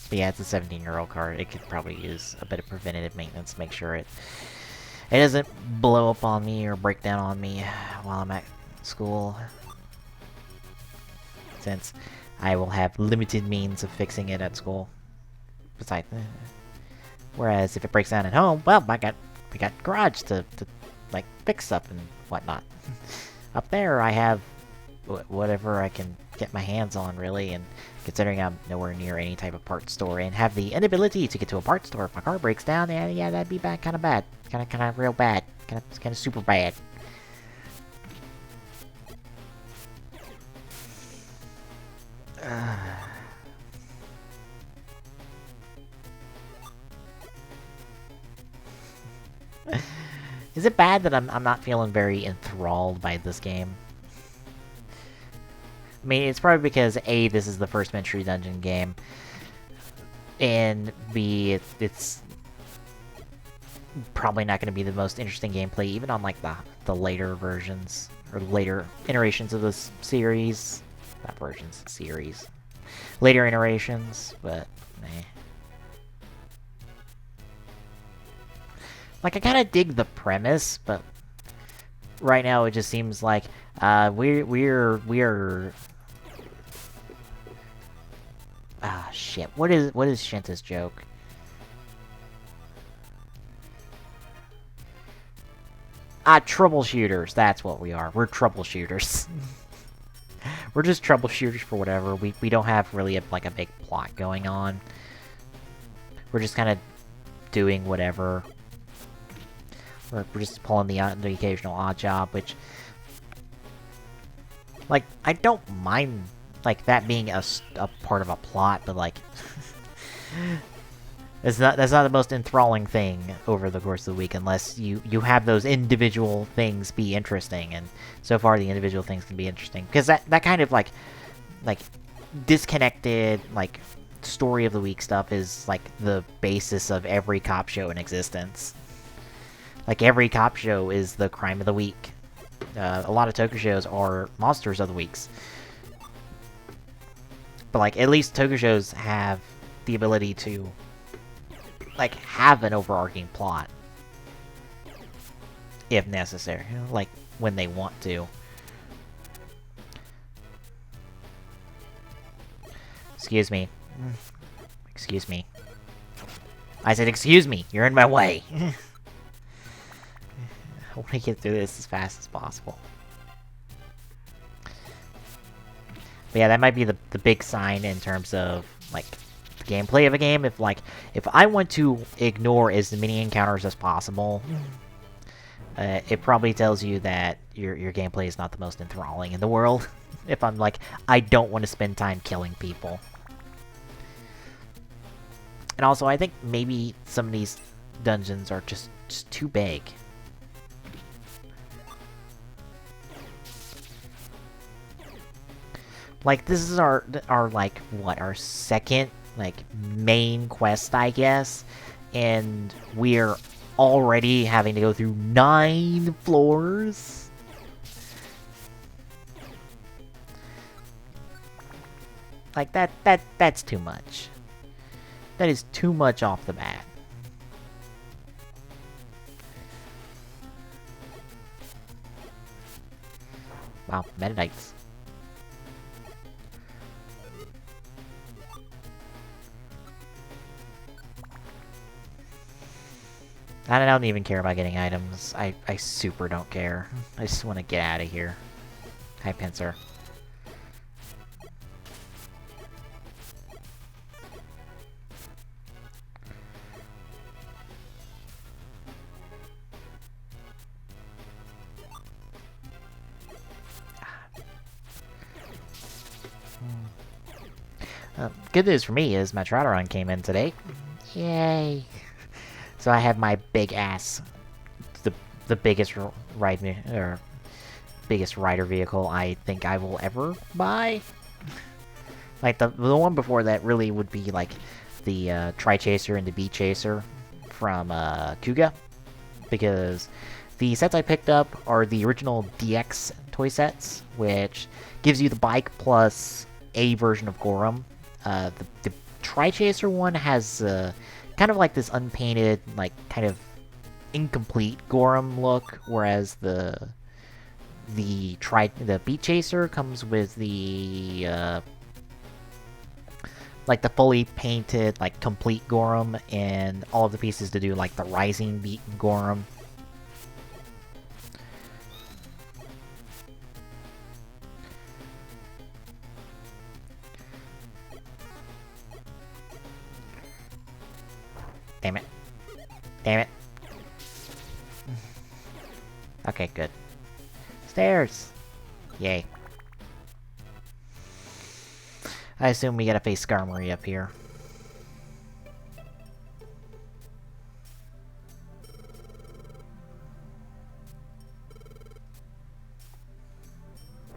But yeah, it's a 17-year-old car. It could probably use a bit of preventative maintenance, make sure it doesn't blow up on me or break down on me while I'm at school. Since I will have limited means of fixing it at school. Besides, whereas if it breaks down at home, well, we got garage to like fix stuff and whatnot. Up there, I have whatever I can get my hands on, really, and considering I'm nowhere near any type of parts store and have the inability to get to a parts store if my car breaks down, yeah, that'd be bad, kind of real bad, kind of super bad. Is it bad that I'm not feeling very enthralled by this game? I mean, it's probably because A, this is the first Mystery Dungeon game, and B, it's probably not going to be the most interesting gameplay, even on like the later versions or later iterations of this series. Not versions, series. Later iterations, but eh. Like I kind of dig the premise, but right now it just seems like we're ah shit. What is Shinta's joke? Troubleshooters. That's what we are. We're troubleshooters. We're just troubleshooters for whatever. We don't have really like a big plot going on. We're just kind of doing whatever. We're just pulling the occasional odd job, which, like, I don't mind like that being a part of a plot, but like. That's not the most enthralling thing over the course of the week, unless you have those individual things be interesting, and so far the individual things can be interesting because that kind of like disconnected like story of the week stuff is like the basis of every cop show in existence. Like every cop show is the crime of the week. A lot of Toku shows are monsters of the weeks, but like at least Toku shows have the ability to like have an overarching plot if necessary, like when they want to. Excuse me. Excuse me. I said excuse me, you're in my way. I want to get through this as fast as possible. But yeah, that might be the big sign in terms of like gameplay of a game. If I want to ignore as many encounters as possible, it probably tells you that your gameplay is not the most enthralling in the world. If I'm like, I don't want to spend time killing people. And also, I think maybe some of these dungeons are just too big. Like, this is our like, what, our second like main quest, I guess, and we're already having to go through 9 floors. Like that's too much. That is too much off the bat. Wow, Meta-Knights. I don't even care about getting items. I super don't care. I just want to get out of here. Hi, Pincer. Good news for me is my Troutron came in today. Yay! So I have my big ass, the biggest biggest rider vehicle I think I will ever buy. Like the one before that really would be like the Tri-Chaser and the Beat Chaser from Kuga, because the sets I picked up are the original DX toy sets, which gives you the bike plus a version of Gorum. The Tri-Chaser one has kind of like this unpainted, like kind of incomplete Gorum look, whereas the Beat Chaser comes with the like the fully painted, like complete Gorum, and all of the pieces to do like the Rising Beat Gorum. Damn it. Damn it. Okay, good. Stairs! Yay. I assume we gotta face Skarmory up here.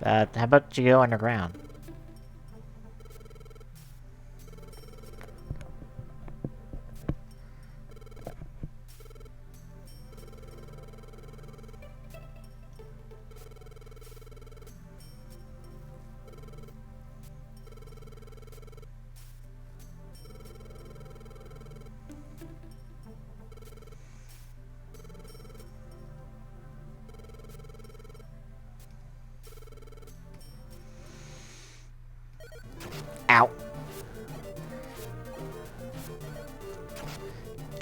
How about you go underground?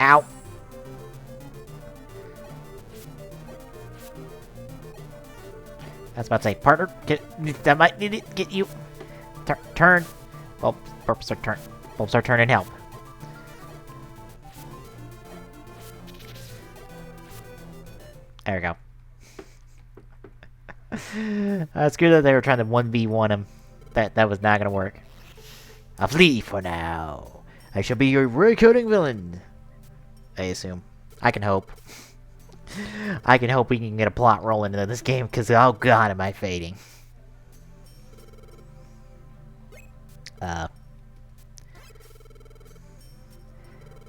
Ow! I was about to say, partner, that might need to get you. Turn. Well, bulbs are turning help. There we go. It's good that they were trying to 1v1 him. That was not gonna work. I'll flee for now. I shall be your recoding villain. I assume. I can hope. I can hope we can get a plot rolling into this game, because oh god am I fading.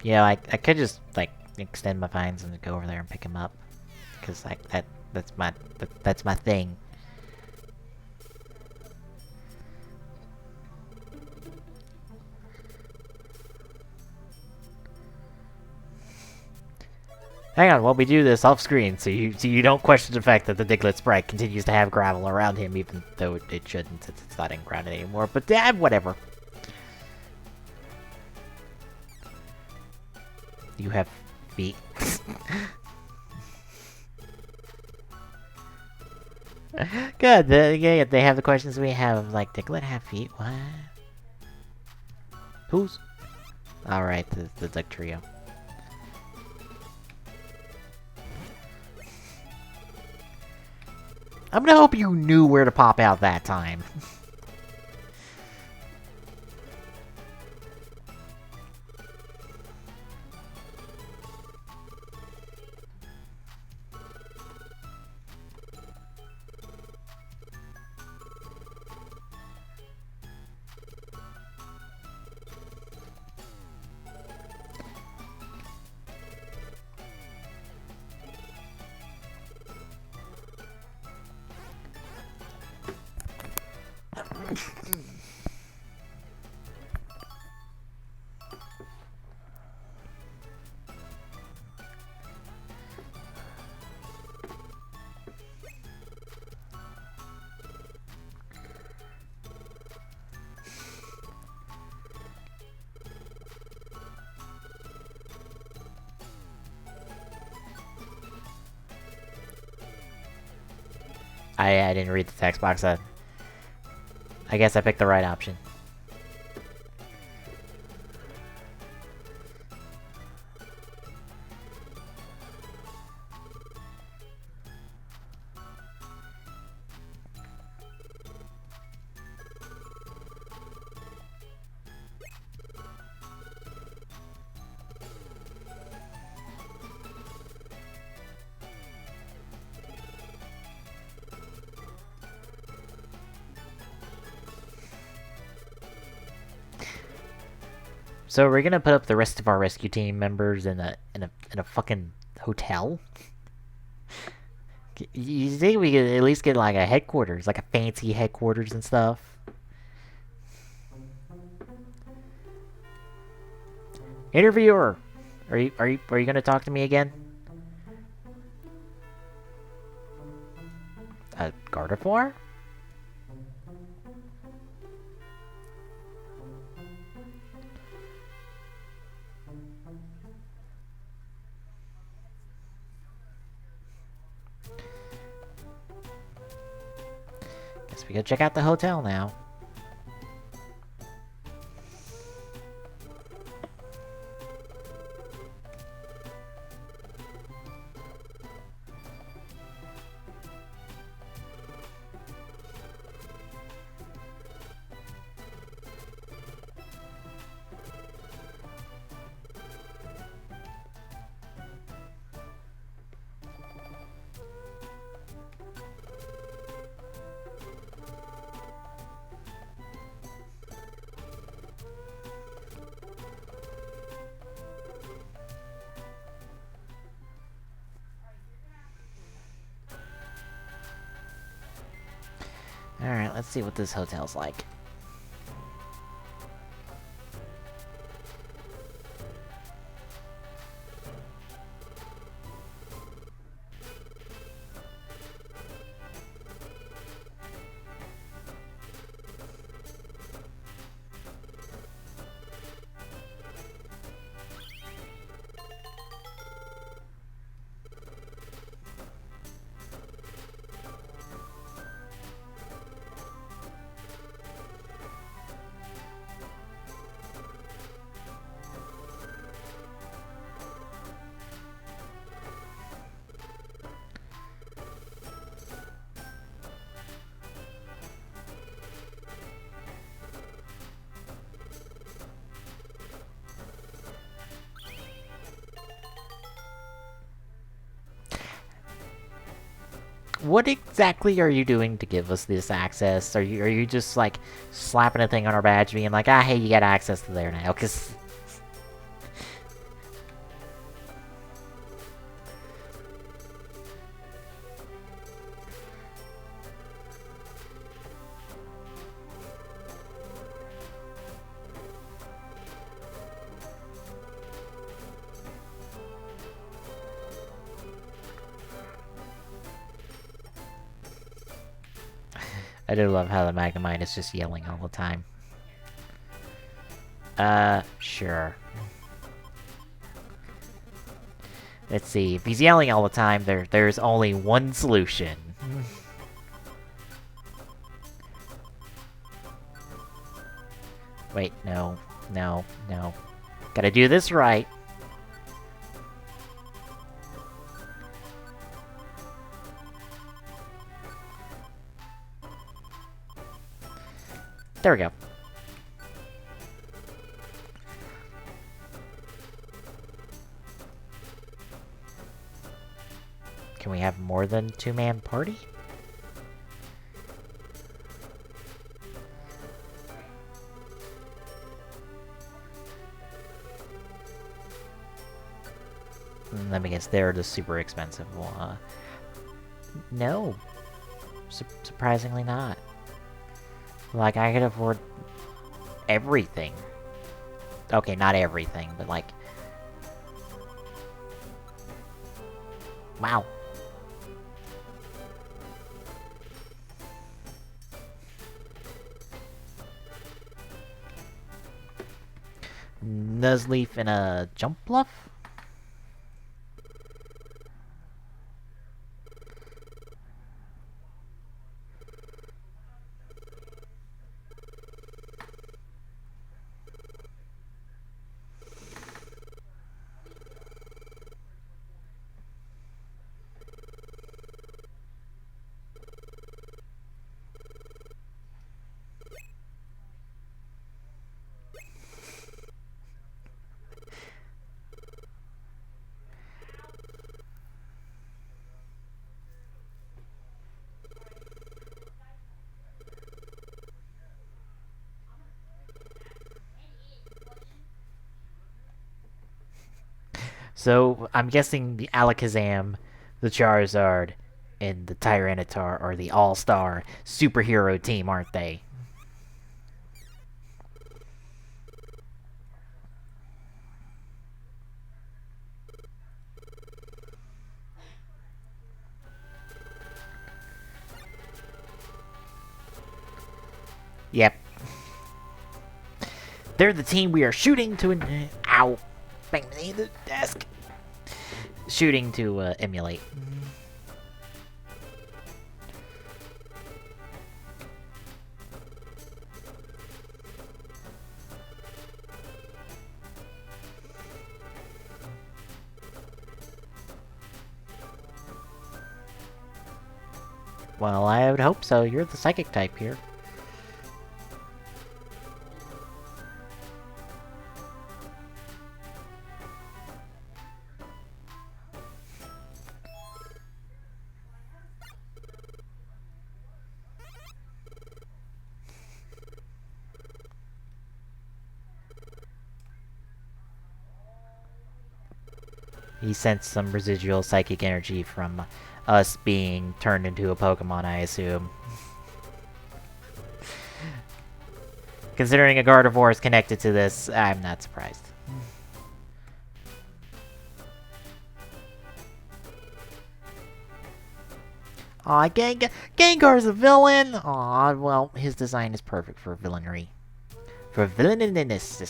Yeah, I could just, like, extend my vines and go over there and pick him up. Because, like, that's my thing. Hang on, while we do this off screen, so you don't question the fact that the Diglett sprite continues to have gravel around him, even though it shouldn't, since it's not in ground anymore. But whatever. You have feet. Good. Yeah, they have the questions we have. Like, Diglett have feet? What? Who's? All right, the Duck Trio. I'm gonna hope you knew where to pop out that time. I didn't read the text box. I guess I picked the right option. So we're gonna put up the rest of our rescue team members in a fucking hotel? You think we could at least get like a headquarters, like a fancy headquarters and stuff? Interviewer, are you gonna talk to me again? Gardevoir? Guess we gotta check out the hotel now. Alright, let's see what this hotel's like. What exactly are you doing to give us this access? Are you just like slapping a thing on our badge, being like, ah, hey, you got access to there now? Cause I do love how the Magnemite is just yelling all the time. Sure. Let's see. If he's yelling all the time, there's only one solution. Wait, no. No, no. Gotta do this right. There we go. Can we have more than two-man party? Let me guess, they're the super expensive one. No. Surprisingly not. Like, I could afford everything. Okay, not everything, but like... Wow. Nuzleaf in a jump bluff? So, I'm guessing the Alakazam, the Charizard, and the Tyranitar are the all-star superhero team, aren't they? Yep. They're the team we are shooting to... Ow. Bang me in the desk. Shooting to emulate. Well, I would hope so. You're the psychic type here. He sensed some residual psychic energy from us being turned into a Pokemon, I assume. Considering a Gardevoir is connected to this, I'm not surprised. Aw, Gengar's a villain! Aw, well, his design is perfect for villainy. For villainous.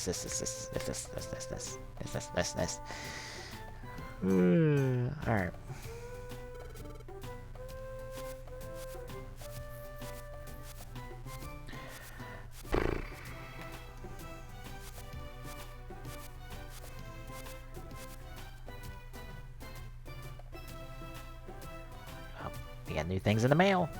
Alright. Oh, we got new things in the mail.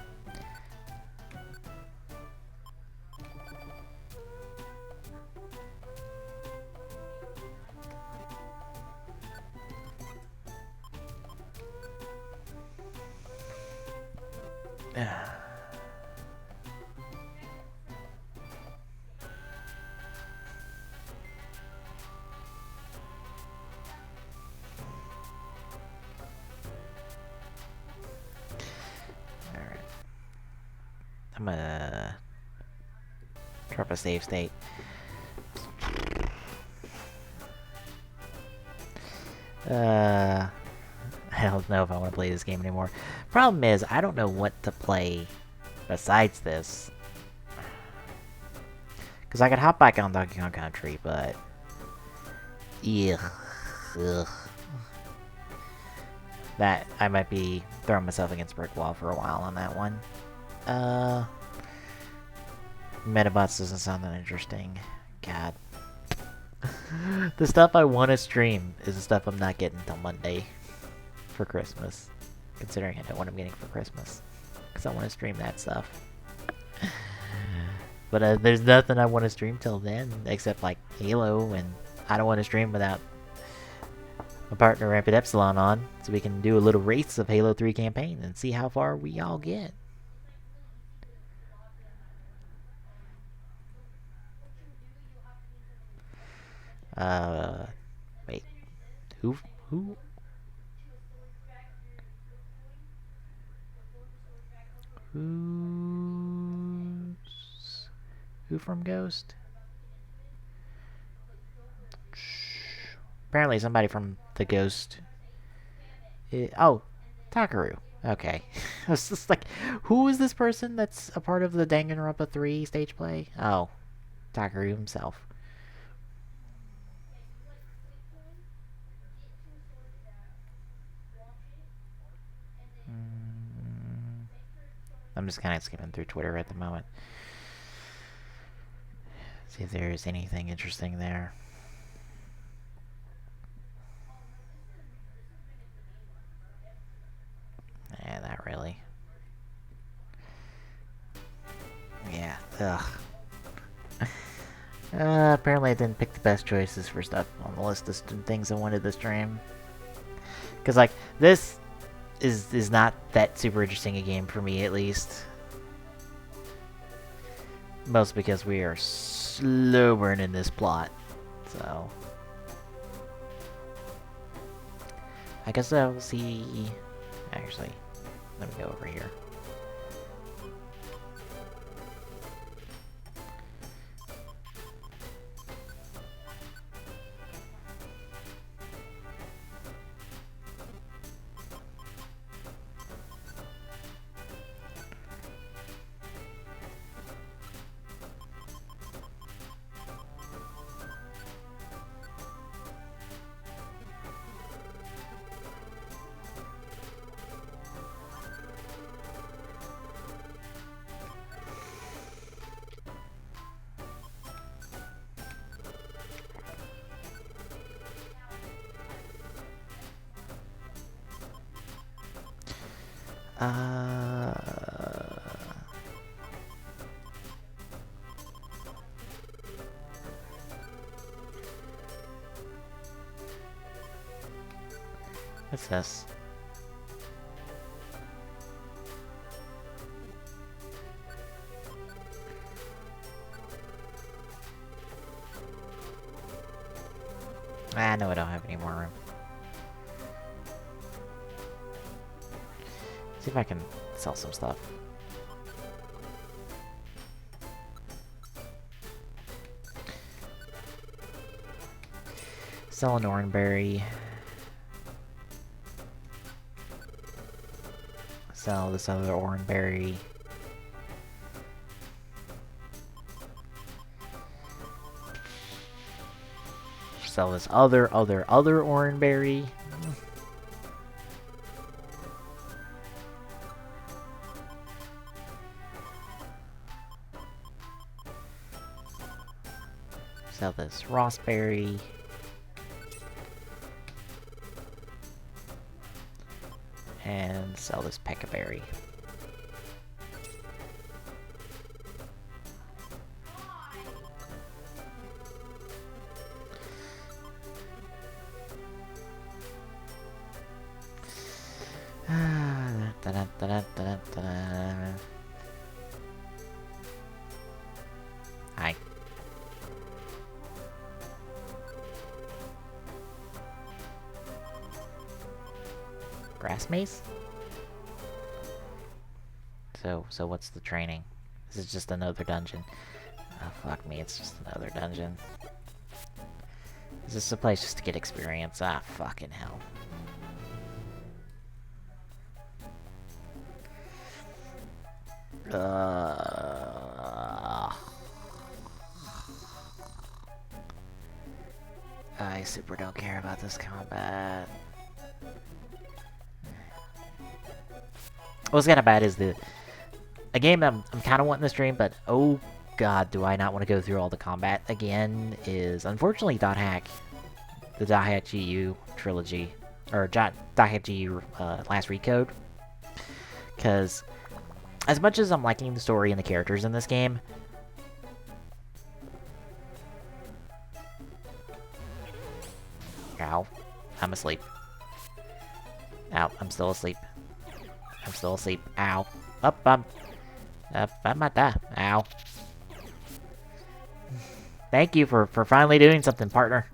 I'm gonna drop a save state. I don't know if I want to play this game anymore. Problem is, I don't know what to play besides this. Because I could hop back on Donkey Kong Country, but... Ugh. That, I might be throwing myself against a brick wall for a while on that one. Metabots doesn't sound that interesting. God. The stuff I want to stream is the stuff I'm not getting until Monday for Christmas. Considering I know what I'm getting for Christmas. Because I want to stream that stuff. But there's nothing I want to stream till then, except like Halo, and I don't want to stream without my partner Rapid Epsilon on, so we can do a little race of Halo 3 campaign and see how far we all get. Wait. Who? Who from Ghost? Apparently somebody from the Ghost... oh, Takaru. Okay. I was just like, who is this person that's a part of the Danganronpa 3 stage play? Oh, Takaru himself. I'm just kind of skipping through Twitter at the moment. See if there's anything interesting there. Yeah, not really. Yeah, ugh. Apparently I didn't pick the best choices for stuff on the list of things I wanted to stream. Because, like, this is not that super interesting a game for me, at least. Mostly because we are slow burning this plot, so... I guess I'll see... Actually, let me go over here. What's this? No, I don't have any more room. See if I can sell some stuff. Sell an orangeberry. Sell this other orangeberry. Sell this other orangeberry. Sell this raspberry. And sell this peccaberry. Hi. Grass mace? So what's the training? This is just another dungeon. Oh, fuck me, it's just another dungeon. Is this a place just to get experience? Ah, fucking hell. I super don't care about this combat. What's kind of bad is a game I'm kind of wanting to stream, but oh god, do I not want to go through all the combat again, is unfortunately Dot Hack. The Dot Hack GU trilogy. Or Dot Hack GU Last Recode. Because as much as I'm liking the story and the characters in this game, ow, I'm asleep. Ow, I'm still asleep. I'm still asleep. Ow. Up, I'm at that. Ow. Thank you for finally doing something, partner.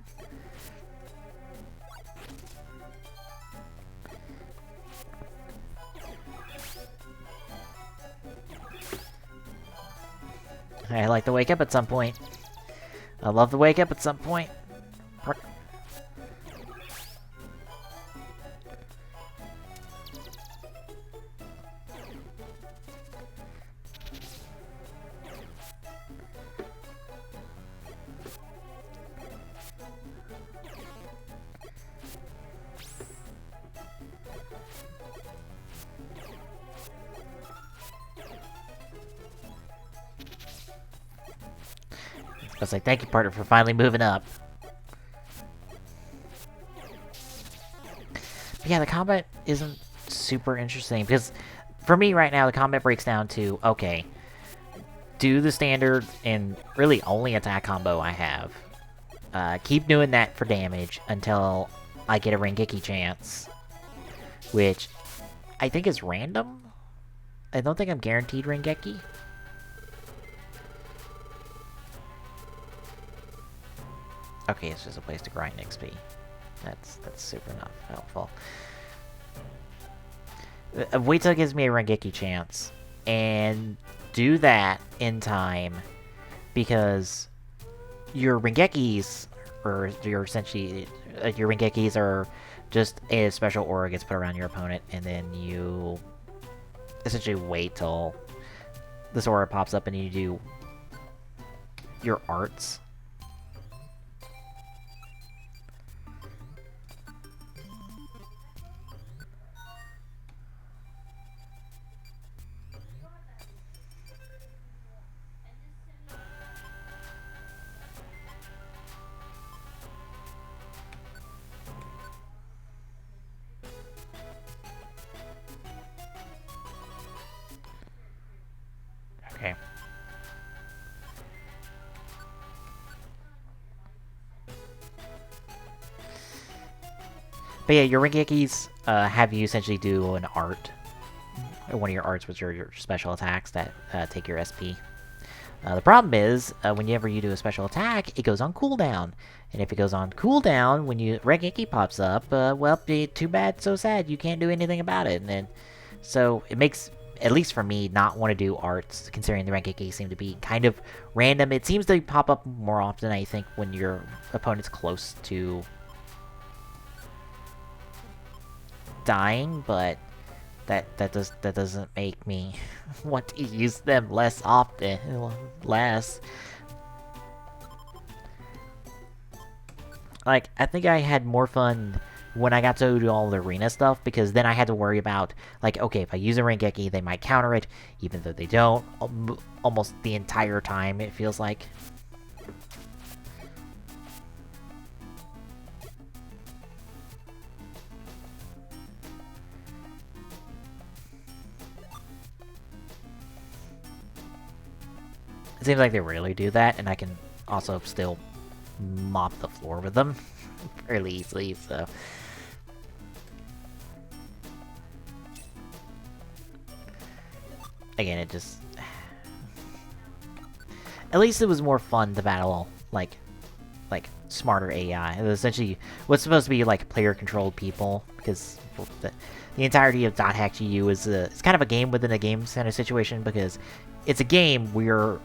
I like to wake up at some point. I love to wake up at some point. I was like, thank you, partner, for finally moving up. But yeah, the combat isn't super interesting, because for me right now, the combat breaks down to, okay, do the standard and really only attack combo I have. Keep doing that for damage until I get a Rengeki chance, which I think is random. I don't think I'm guaranteed Rengeki. Okay, it's just a place to grind XP. That's super not helpful. Wait till it gives me a Rengeki chance, and do that in time, because your Rengekis, or your essentially, your Rengekis are just a special aura gets put around your opponent, and then you essentially wait till this aura pops up and you do your arts. Okay. But yeah, your Rengekis have you essentially do an art. One of your arts, which are your special attacks that take your SP. The problem is, whenever you do a special attack, it goes on cooldown. And if it goes on cooldown, when you Rengeki pops up, well, too bad, so sad, you can't do anything about it. And then, so it makes, at least for me, not want to do arts, considering the Rengeki seem to be kind of random. It seems to pop up more often, I think, when your opponent's close to dying, but that doesn't make me want to use them less often. Less. Like, I think I had more fun when I got to do all the arena stuff, because then I had to worry about, like, okay, if I use a Rengeki, they might counter it, even though they don't, almost the entire time, it feels like. It seems like they rarely do that, and I can also still mop the floor with them fairly easily, so. Again, it just... At least it was more fun to battle, like smarter AI. It's essentially what's supposed to be like player-controlled people, because the entirety of .hack GU is it's kind of a game within a game kind of situation, because it's a game we're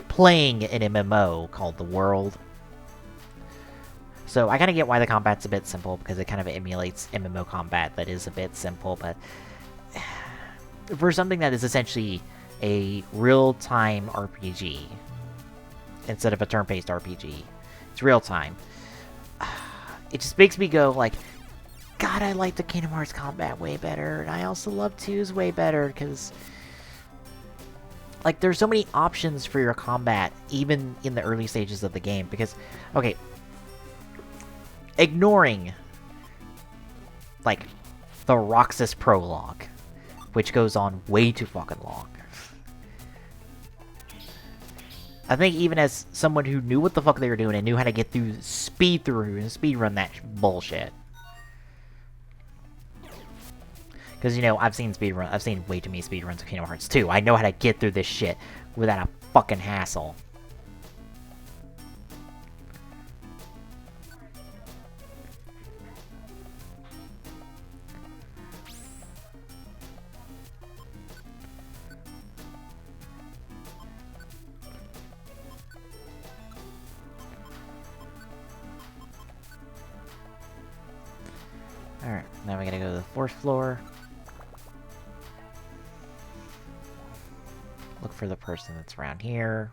playing an MMO called The World. So I kind of get why the combat's a bit simple, because it kind of emulates MMO combat that is a bit simple, but for something that is essentially a real-time RPG instead of a turn-based RPG, it's real-time. It just makes me go like, God, I like the Kingdom Hearts combat way better, and I also love 2's way better, because like there's so many options for your combat even in the early stages of the game. Because okay, ignoring like the Roxas prologue, which goes on way too fucking long, I think even as someone who knew what the fuck they were doing and knew how to get through speed run that bullshit, because, you know, I've seen way too many speedruns of Kingdom Hearts 2. I know how to get through this shit without a fucking hassle. Alright, now we gotta go to the 4th floor. Look for the person that's around here.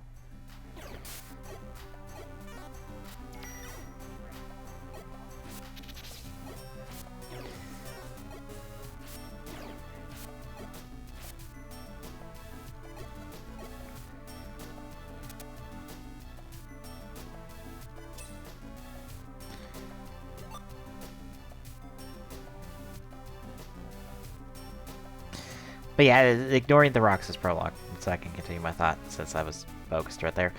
But yeah, ignoring the Roxas prologue, so I can continue my thought since I was focused right there.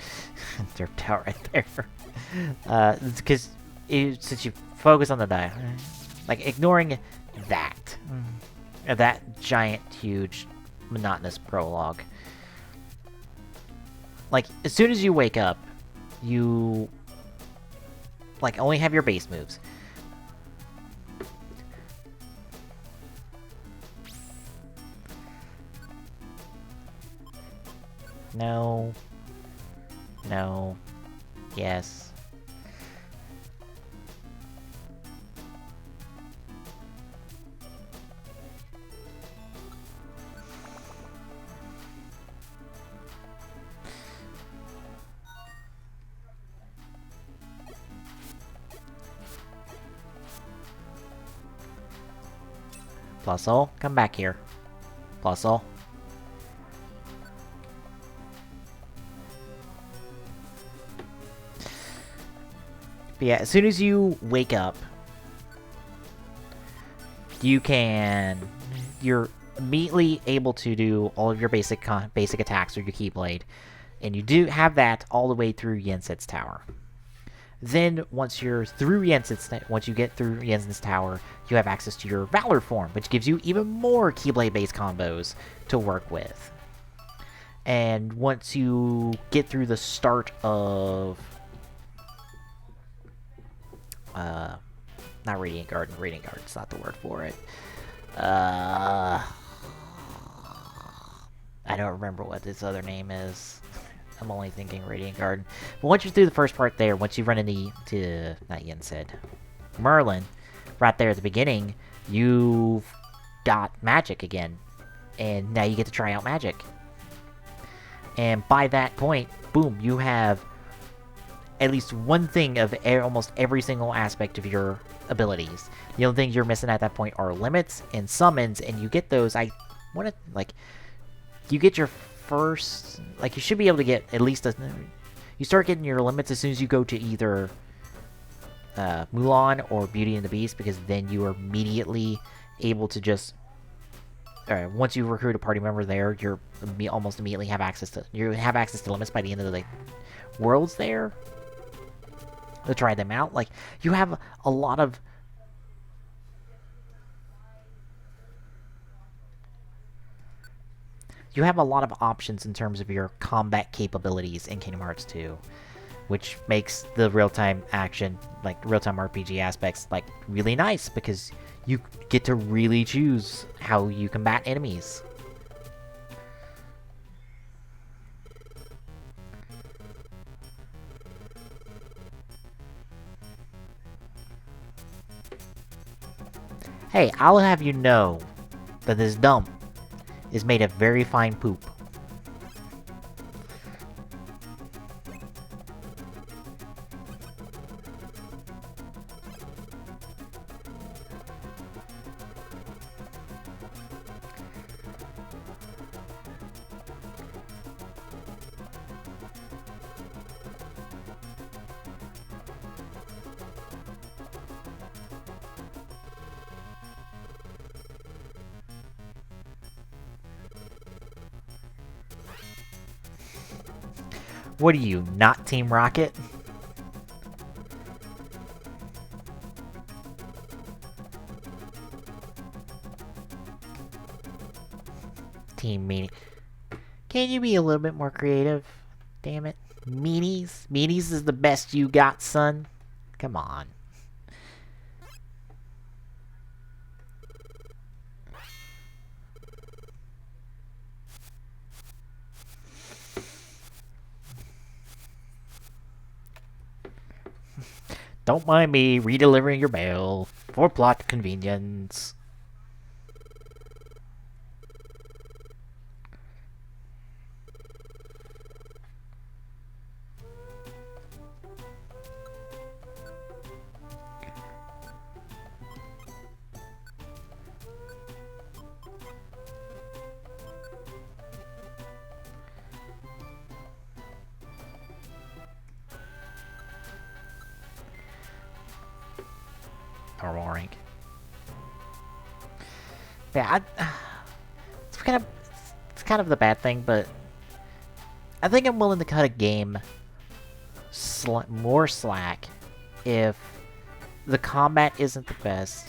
Derped out right there. Because since you focus on the like ignoring that, that giant, huge, monotonous prologue. Like as soon as you wake up, you like only have your base moves. No. No. Yes. Plusle, come back here. Plusle. But yeah, as soon as you wake up, you're immediately able to do all of your basic attacks with your Keyblade, and you do have that all the way through Yensid's Tower. Then once you get through Yensid's Tower, you have access to your Valor form, which gives you even more Keyblade-based combos to work with. And once you get through the start of not Radiant Garden. Radiant Garden's not the word for it. I don't remember what this other name is. I'm only thinking Radiant Garden. But once you're through the first part there, once you run into not Yensid, Merlin, right there at the beginning, you've got magic again. And now you get to try out magic. And by that point, boom, you have at least one thing of almost every single aspect of your abilities. The only things you're missing at that point are limits and summons, and you get those. You get your first, you should be able to get at least you start getting your limits as soon as you go to either Mulan or Beauty and the Beast, because then you are immediately able to just, alright, once you recruit a party member there, you're almost immediately have access to limits by the end of the worlds there. To try them out. Like, you have a lot of options in terms of your combat capabilities in Kingdom Hearts 2. which makes the real-time action, like real-time RPG aspects, like really nice because you get to really choose how you combat enemies. Hey, I'll have you know that this dump is made of very fine poop. What are you, not Team Rocket? Team Meanie. Can you be a little bit more creative? Damn it. Meanies? Meanies is the best you got, son? Come on. Don't mind me redelivering your mail for plot convenience. Normal rank. Yeah, it's kind of the bad thing, but I think I'm willing to cut a game more slack if the combat isn't the best,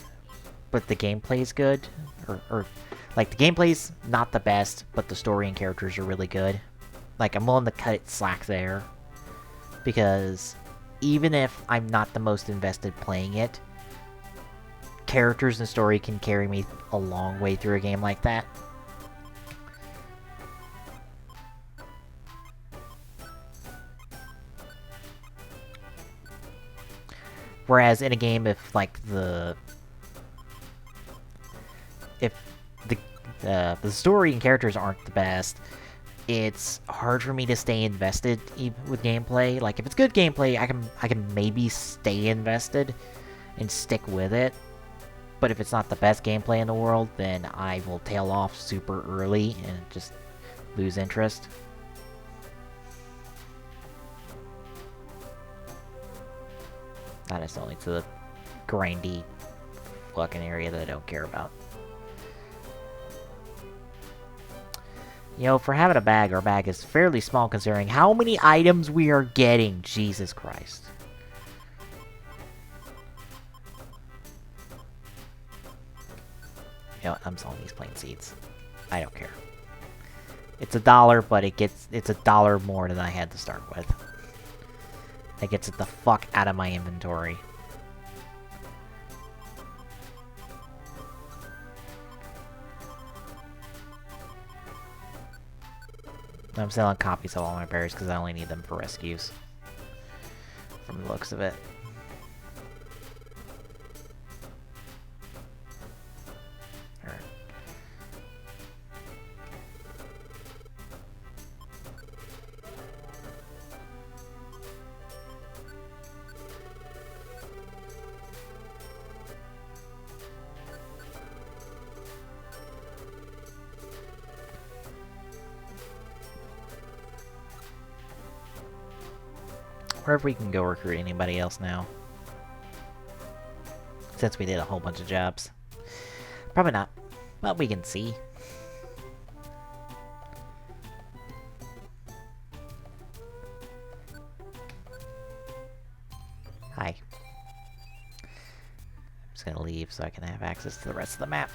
but the gameplay is good, or like the gameplay's not the best, but the story and characters are really good. Like I'm willing to cut it slack there, because even if I'm not the most invested playing it, characters and story can carry me a long way through a game like that. Whereas in a game, if like if the story and characters aren't the best, it's hard for me to stay invested with gameplay. Like if it's good gameplay, I can maybe stay invested and stick with it. But if it's not the best gameplay in the world, then I will tail off super early and just lose interest. Not necessarily to the grindy fucking area that I don't care about. You know, for having a bag, our bag is fairly small considering how many items we are getting. Jesus Christ. You know, I'm selling these plain seeds. I don't care. It's $1, but it's $1 more than I had to start with. That gets it the fuck out of my inventory. I'm selling copies of all my berries because I only need them for rescues. From the looks of it. Alright. Wherever we can go recruit anybody else now. Since we did a whole bunch of jobs. Probably not. But we can see. Hi. I'm just gonna leave so I can have access to the rest of the map.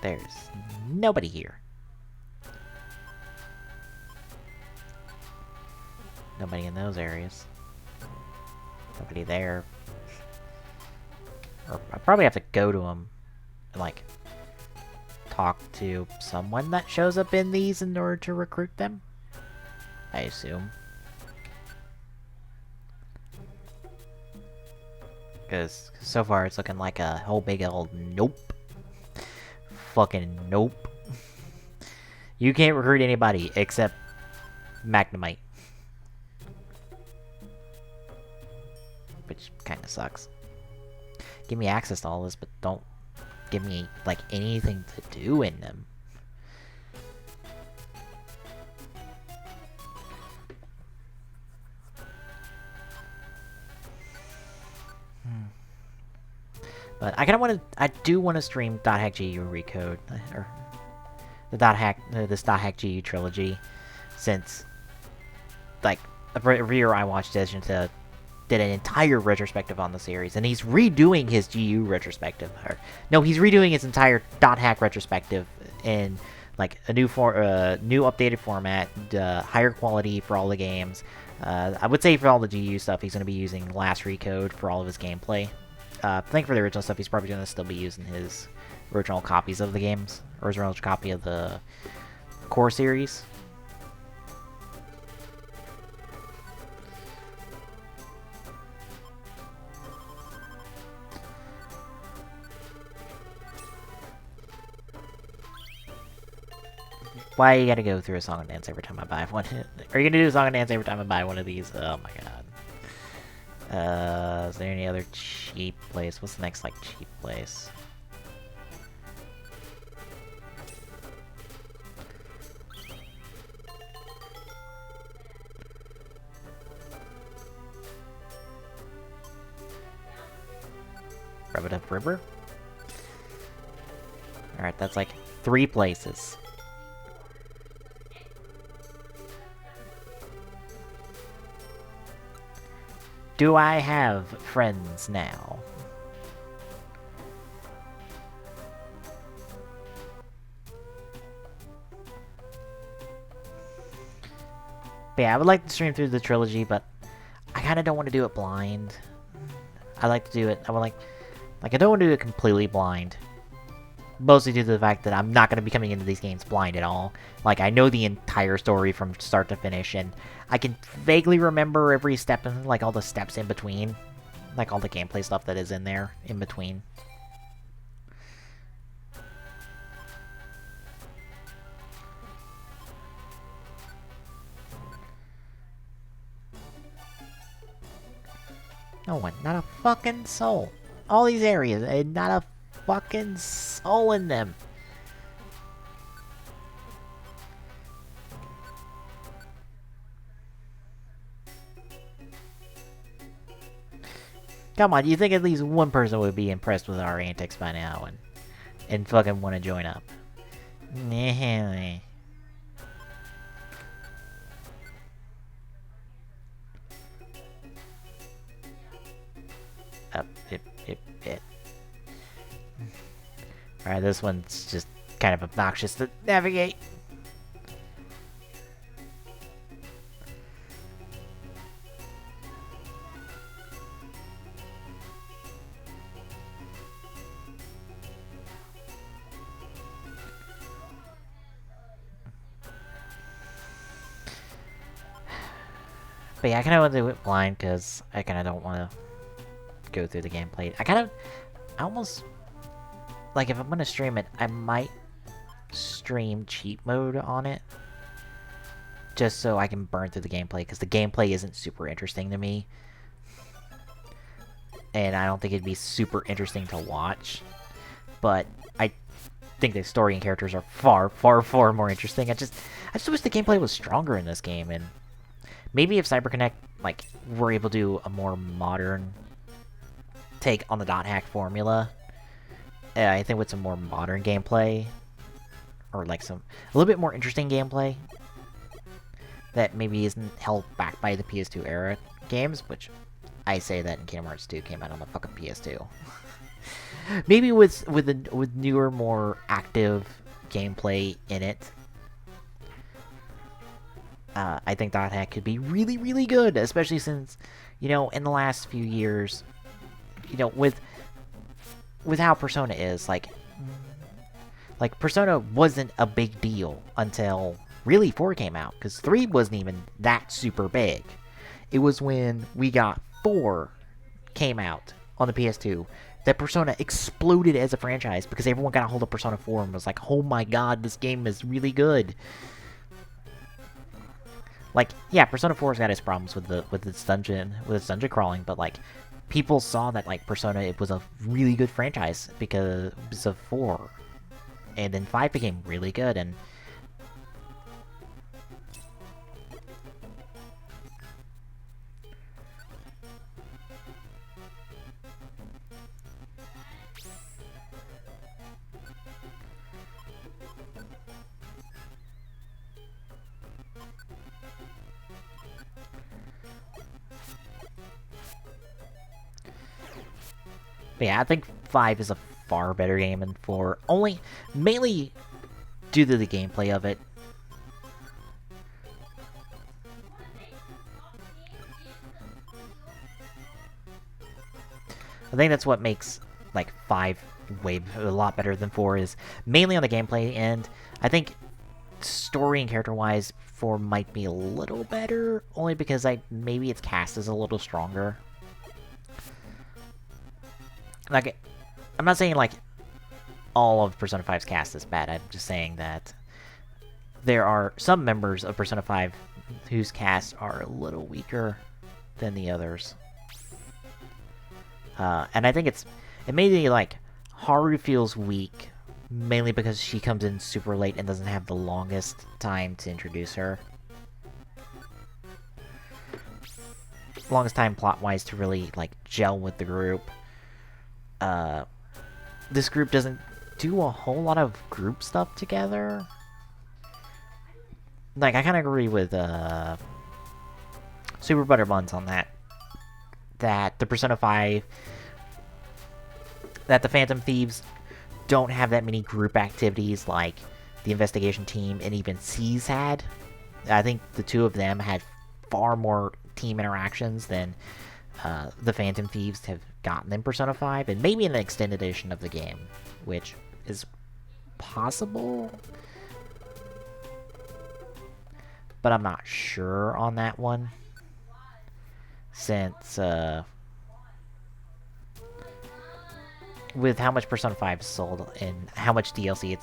There's nobody here. Nobody in those areas. Nobody there. Or I probably have to go to them and, like, talk to someone that shows up in these in order to recruit them. I assume. Because so far it's looking like a whole big old nope. Fucking nope. You can't recruit anybody except Magnemite. Which kind of sucks. Give me access to all this, but don't give me, like, anything to do in them. But I kind of want to. I do want to stream .hack GU Recode, or the this .hack GU trilogy, since, like, every year I watched Desjanta did an entire retrospective on the series, and he's redoing his GU retrospective. Or, no, he's redoing his entire .hack retrospective in, like, a new updated format, higher quality for all the games. I would say for all the GU stuff, he's going to be using Last Recode for all of his gameplay. I think for the original stuff, he's probably going to still be using his original copies of the games, or his original copy of the core series. Why you gotta go through a song and dance every time I buy one? Are you gonna do a song and dance every time I buy one of these? Oh my god. Is there any other cheap place? What's the next, like, cheap place? Rub-a-dub River? Alright, that's like 3 places. Do I have friends now? But yeah, I would like to stream through the trilogy, but I kind of don't want to do it blind. I like to do it, I would like, I don't want to do it completely blind. Mostly due to the fact that I'm not going to be coming into these games blind at all. Like, I know the entire story from start to finish, and I can vaguely remember every step, and like, all the steps in between. Like, all the gameplay stuff that is in there, in between. No one, not a fucking soul. All these areas, and not a fucking soul in them. Come on, you think at least one person would be impressed with our antics by now and fucking want to join up. Nah. Up, it. Alright, this one's just kind of obnoxious to navigate. But yeah, I kind of want to do it blind because I kind of don't want to go through the gameplay. I almost, like, if I'm going to stream it, I might stream cheat mode on it. Just so I can burn through the gameplay, because the gameplay isn't super interesting to me. And I don't think it'd be super interesting to watch. But I think the story and characters are far, far, far more interesting. I just wish the gameplay was stronger in this game, and maybe if CyberConnect, like, were able to do a more modern take on the .hack formula, I think with some more modern gameplay, or like a little bit more interesting gameplay, that maybe isn't held back by the PS2 era games, which I say that in Kingdom Hearts 2 came out on the fucking PS2. maybe with newer, more active gameplay in it. I think Dot Hack could be really, really good, especially since, you know, in the last few years, you know, with how Persona is, like Persona wasn't a big deal until really 4 came out, because 3 wasn't even that super big. It was when we got 4 came out on the PS2 that Persona exploded as a franchise, because everyone got a hold of Persona 4 and was like, oh my god, this game is really good. Like, yeah, Persona 4's got its problems with its dungeon crawling, but like, people saw that like Persona, it was a really good franchise because of 4, and then 5 became really good. And but yeah, I think 5 is a far better game than 4, mainly due to the gameplay of it. I think that's what makes like 5 a lot better than 4, is mainly on the gameplay end. I think story and character-wise, 4 might be a little better, only because maybe its cast is a little stronger. Like, I'm not saying like all of Persona 5's cast is bad. I'm just saying that there are some members of Persona 5 whose casts are a little weaker than the others. And I think it made me like Haru feels weak, mainly because she comes in super late and doesn't have the longest time to introduce her. Longest time plot-wise to really like gel with the group. This group doesn't do a whole lot of group stuff together. Like, I kind of agree with Super Butterbuns on that. That the Persona 5, that the Phantom Thieves don't have that many group activities like the investigation team and even C's had. I think the two of them had far more team interactions than the Phantom Thieves have gotten in Persona 5, and maybe an extended edition of the game, which is possible, but I'm not sure on that one, since with how much Persona 5 sold and how much DLC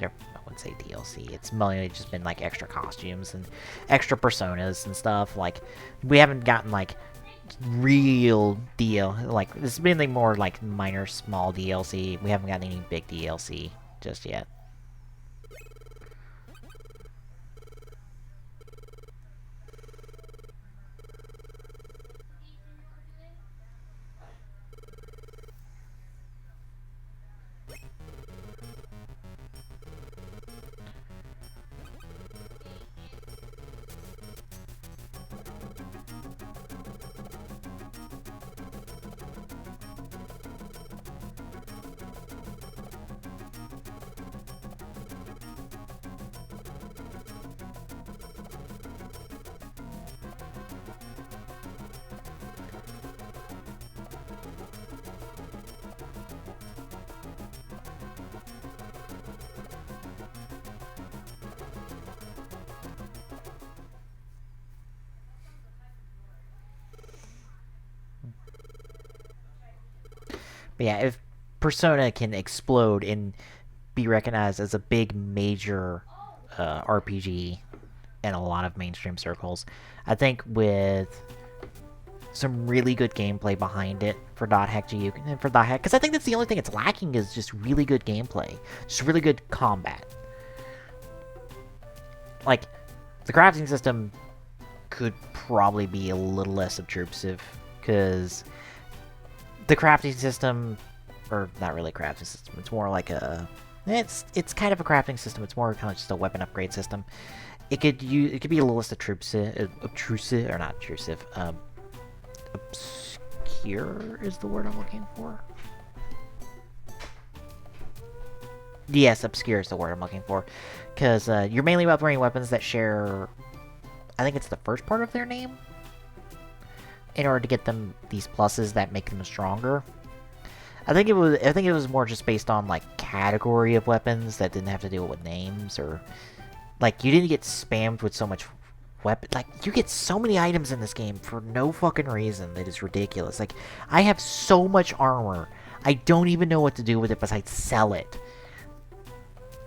I wouldn't say DLC, it's mainly just been like extra costumes and extra personas and stuff. Like, we haven't gotten like real like, it's been like more like minor small DLC. We haven't gotten any big DLC just yet. But yeah, if Persona can explode and be recognized as a big major RPG in a lot of mainstream circles, I think with some really good gameplay behind it for Dot Hack GU and for Dot Hack, because I think that's the only thing it's lacking, is just really good gameplay, just really good combat. Like, the crafting system could probably be a little less obtrusive, because the crafting system, or not really crafting system, it's more like a, it's kind of a crafting system. It's more kind of just a weapon upgrade system. It could be a little less obtrusive, or not obtrusive. Obscure is the word I'm looking for. Yes, obscure is the word I'm looking for. Because you're mainly upgrading weapons that share, I think it's the first part of their name, in order to get them these pluses that make them stronger. I think it was more just based on like category of weapons that didn't have to deal with names, or like you didn't get spammed with so much weapon. Like you get so many items in this game for no fucking reason that is ridiculous. Like I have so much armor, I don't even know what to do with it besides sell it.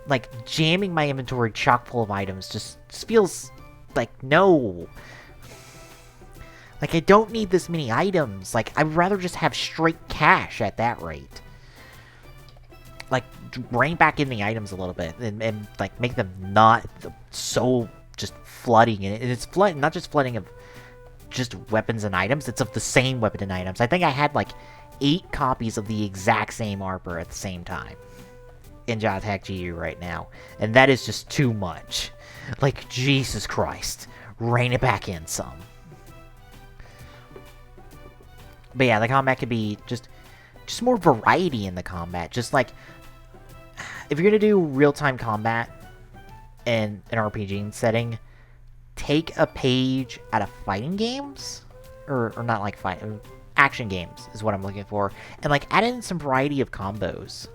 Like jamming my inventory chock full of items just feels like no. Like, I don't need this many items. Like, I'd rather just have straight cash at that rate. Like, rein back in the items a little bit. And like, make them not so just flooding. And it's flooding, not just flooding of just weapons and items. It's of the same weapon and items. I think I had, like, 8 copies of the exact same armor at the same time in JotaHack GU right now. And that is just too much. Like, Jesus Christ. Rein it back in some. But yeah, the combat could be just more variety in the combat. Just like, if you're gonna do real-time combat in an RPG setting, take a page out of fighting games, or not like action games is what I'm looking for, and like add in some variety of combos.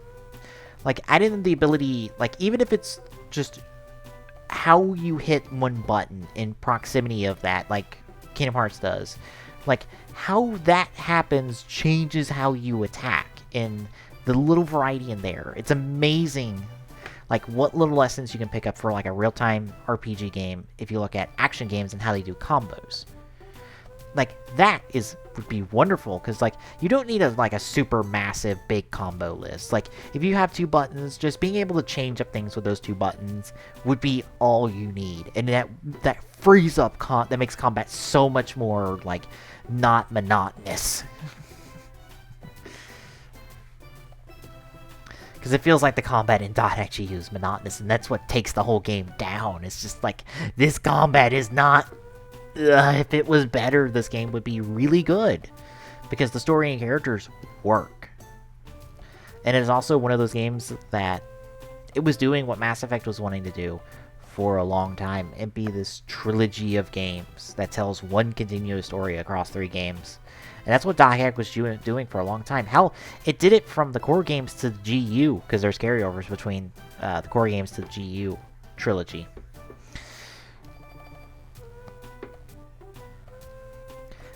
Like add in the ability, like even if it's just how you hit one button in proximity of that, like Kingdom Hearts does. Like, how that happens changes how you attack, and the little variety in there. It's amazing, like, what little lessons you can pick up for, like, a real-time RPG game if you look at action games and how they do combos. Like, that would be wonderful, because, like, you don't need a super massive big combo list. Like, if you have 2 buttons, just being able to change up things with those 2 buttons would be all you need. And that frees up, that makes combat so much more, like, not monotonous. Because it feels like the combat in .exe is monotonous, and that's what takes the whole game down. It's just like, this combat is not... if it was better, this game would be really good. Because the story and characters work. And it is also one of those games that it was doing what Mass Effect was wanting to do for a long time, and be this trilogy of games that tells one continuous story across 3 games. And that's what .hack was doing for a long time. Hell, it did it from the core games to the GU, because there's carryovers between the core games to the GU trilogy.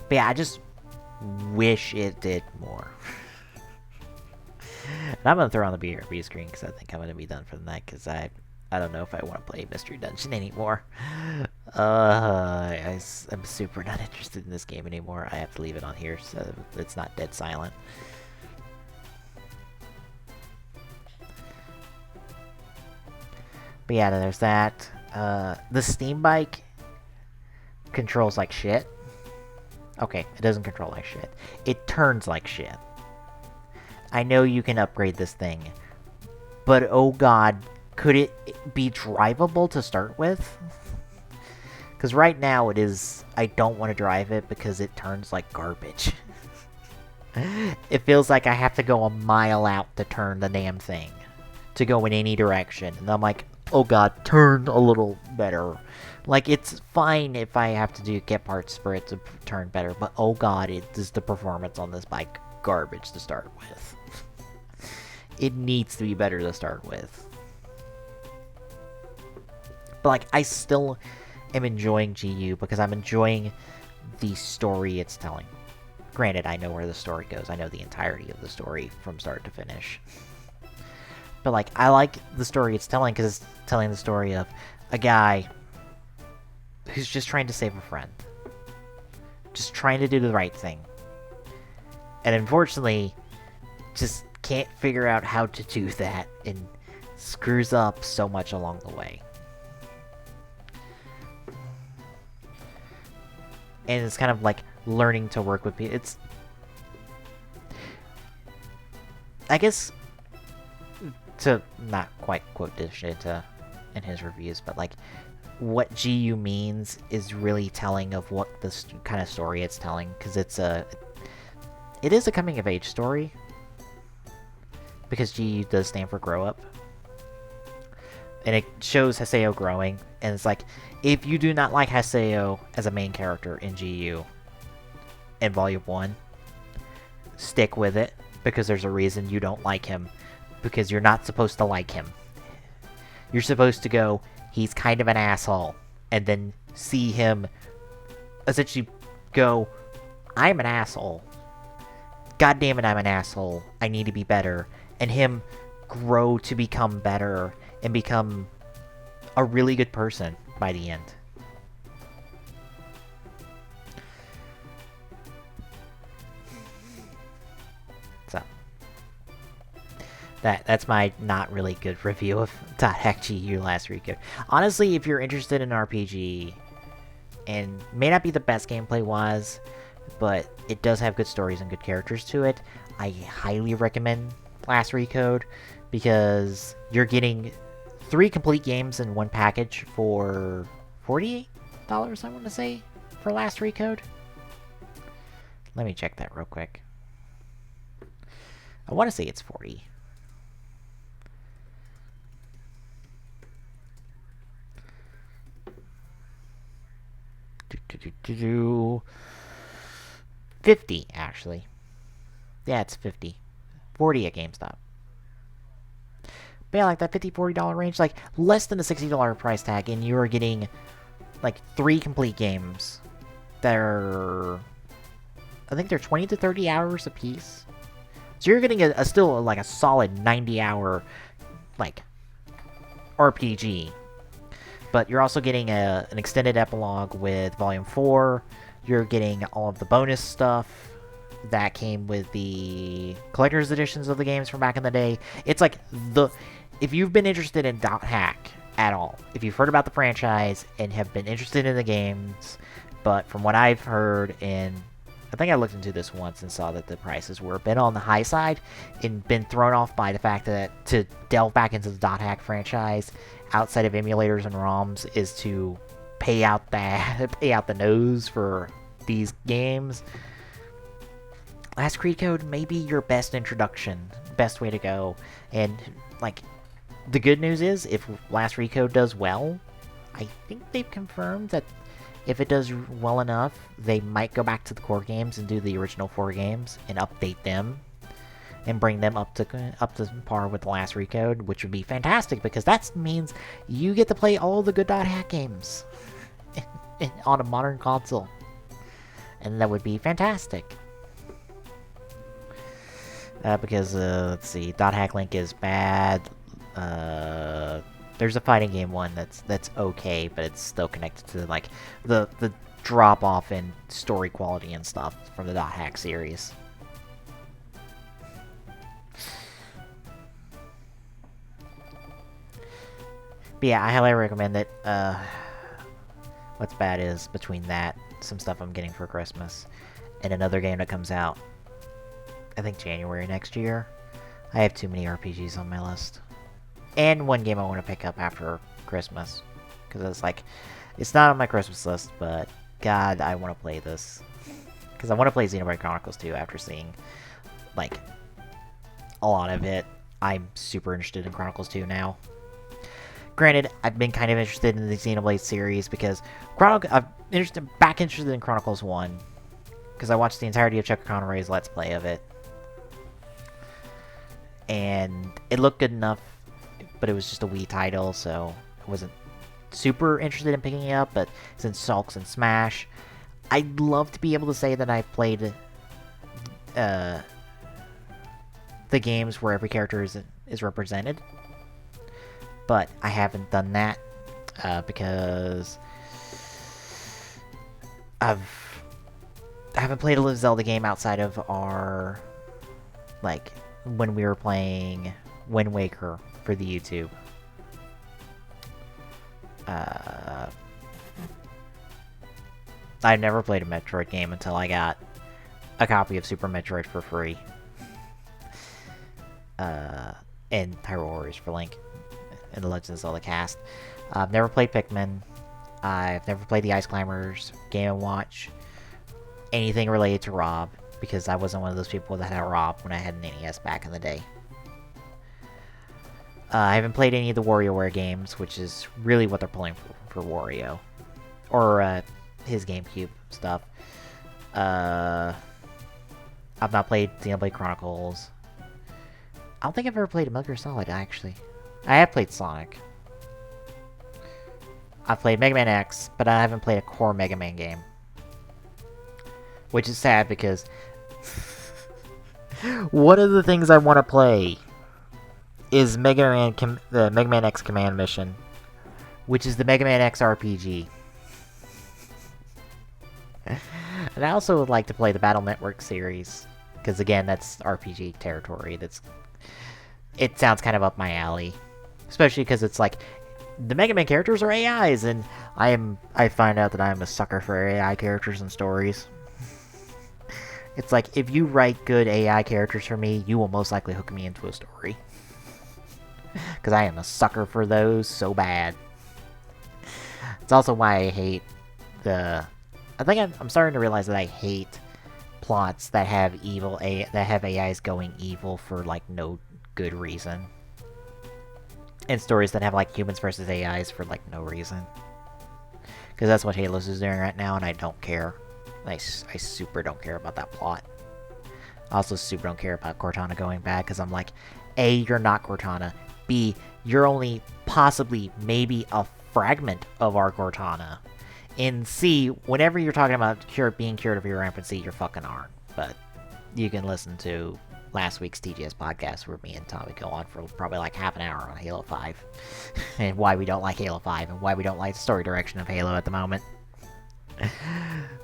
But yeah, I just wish it did more. And I'm going to throw on the BRB screen, because I think I'm going to be done for the night, because I don't know if I want to play Mystery Dungeon anymore. I'm super not interested in this game anymore. I have to leave it on here so it's not dead silent. But yeah, there's that. The Steam Bike controls like shit. Okay, it doesn't control like shit. It turns like shit. I know you can upgrade this thing, but oh god, could it be drivable to start with? Because right now it is, I don't want to drive it because it turns like garbage. It feels like I have to go a mile out to turn the damn thing, to go in any direction. And I'm like, oh god, turn a little better. Like, it's fine if I have to get parts for it to turn better, but oh god, the performance on this bike garbage to start with. It needs to be better to start with. But, like, I still am enjoying GU because I'm enjoying the story it's telling. Granted, I know where the story goes. I know the entirety of the story from start to finish. But, like, I like the story it's telling because it's telling the story of a guy who's just trying to save a friend. Just trying to do the right thing. And unfortunately, just can't figure out how to do that and screws up so much along the way. And it's kind of like learning to work with people. It's... I guess... to not quite quote Dishita in his reviews, but like... what GU means is really telling of what this kind of story it's telling. Because it is a coming-of-age story. Because GU does stand for grow up. and it shows Haseo growing, and it's like, if you do not like Haseo as a main character in GU in Volume 1, stick with it, because there's a reason you don't like him, because you're not supposed to like him. You're supposed to go, he's kind of an asshole, and then see him essentially go, I'm an asshole. God damn it, I'm an asshole. I need to be better. And him grow to become better and become a really good person by the end. So that's my not really good review of .hack GU Last Recode. Honestly, if you're interested in RPG, and may not be the best gameplay wise, but it does have good stories and good characters to it, I highly recommend Last Recode, because you're getting 3 complete games in one package for $48, I want to say, for Last Recode. Let me check that real quick. I want to say it's 40. Do 50, actually. Yeah, it's 50. 40 at GameStop. But yeah, like that $50, $40 range, like less than a $60 price tag, and you are getting like 3 complete games that are, I think they're 20 to 30 hours a piece. So you're getting a still like a solid 90-hour like RPG. But you're also getting an extended epilogue with Volume 4. You're getting all of the bonus stuff that came with the collector's editions of the games from back in the day. It's like if you've been interested in .hack at all, if you've heard about the franchise and have been interested in the games, but from what I've heard, and I think I looked into this once and saw that the prices were a bit on the high side, and been thrown off by the fact that to delve back into the .hack franchise outside of emulators and ROMs is to pay out the nose for these games. Last Recode may be your best introduction, best way to go. And like, the good news is, if Last Recode does well, I think they've confirmed that if it does well enough, they might go back to the core games and do the original 4 games and update them and bring them up to par with the Last Recode, which would be fantastic, because that means you get to play all the good .hack games on a modern console, and that would be fantastic. Because let's see, .hack Link is bad. There's a fighting game one that's okay, but it's still connected to like the drop off in story quality and stuff from the .hack series. But yeah, I highly recommend it. What's bad is between that, some stuff I'm getting for Christmas, and another game that comes out, I think January next year. I have too many RPGs on my list. And one game I want to pick up after Christmas. Because it's like, it's not on my Christmas list, but God, I want to play this. Because I want to play Xenoblade Chronicles 2 after seeing, like, a lot of it. I'm super interested in Chronicles 2 now. Granted, I've been kind of interested in the Xenoblade series because I'm interested in Chronicles 1. Because I watched the entirety of Chuck Conroy's Let's Play of it. And it looked good enough, but it was just a Wii title, so I wasn't super interested in picking it up. But since Sulks and Smash, I'd love to be able to say that I've played the games where every character is represented. But I haven't done that because I haven't played a Zelda game outside of our, like, when we were playing Wind Waker for the YouTube. I never played a Metroid game until I got a copy of Super Metroid for free. And Hyrule Warriors for Link. And the Legend of Zelda cast. I've never played Pikmin. I've never played the Ice Climbers, Game & Watch, anything related to Rob, because I wasn't one of those people that had Rob when I had an NES back in the day. I haven't played any of the WarioWare games, which is really what they're pulling for Wario. Or his GameCube stuff. I've not played Xenoblade Chronicles. I don't think I've ever played Metal Gear Solid, actually. I have played Sonic. I've played Mega Man X, but I haven't played a core Mega Man game. Which is sad because one of the things I want to play is the Mega Man X Command Mission, which is the Mega Man X RPG. And I also would like to play the Battle Network series, because again, that's RPG territory. It sounds kind of up my alley, especially because it's like the Mega Man characters are AIs, and I find out that I'm a sucker for AI characters and stories. It's like, if you write good AI characters for me, you will most likely hook me into a story. Because I am a sucker for those so bad. It's also why I hate I think I'm starting to realize that I hate plots that have AIs going evil for, like, no good reason. And stories that have, like, humans versus AIs for, like, no reason. Because that's what Halos is doing right now, and I don't care. I super don't care about that plot. I also super don't care about Cortana going bad, because I'm like, A, you're not Cortana. B, you're only possibly maybe a fragment of our Cortana. And C, whenever you're talking about being cured of your rampancy, you're fucking aren't. But you can listen to last week's TGS podcast where me and Tommy go on for probably like half an hour on Halo 5. And why we don't like Halo 5, and why we don't like the story direction of Halo at the moment.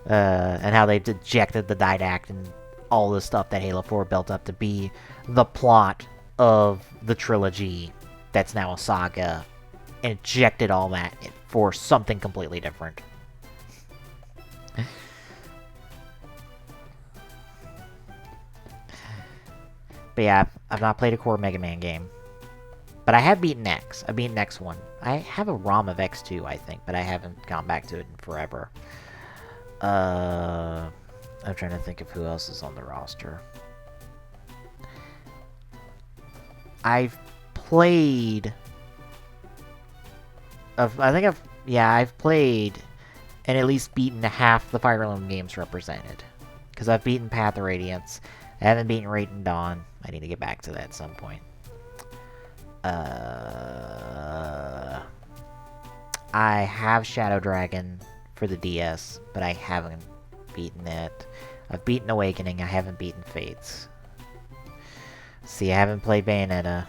And how they dejected the didact and all the stuff that Halo 4 built up to be the plot of the trilogy that's now a saga, and ejected all that for something completely different. But yeah, I've not played a core Mega Man game. But I have beaten X. I've beaten X1. I have a ROM of X2, I think, but I haven't gone back to it in forever. I'm trying to think of who else is on the roster. I've played... I've played and at least beaten half the Fire Emblem games represented. Because I've beaten Path of Radiance. I haven't beaten Raiden Dawn. I need to get back to that at some point. I have Shadow Dragon for the DS, but I haven't beaten it. I've beaten Awakening, I haven't beaten Fates. See, I haven't played Bayonetta.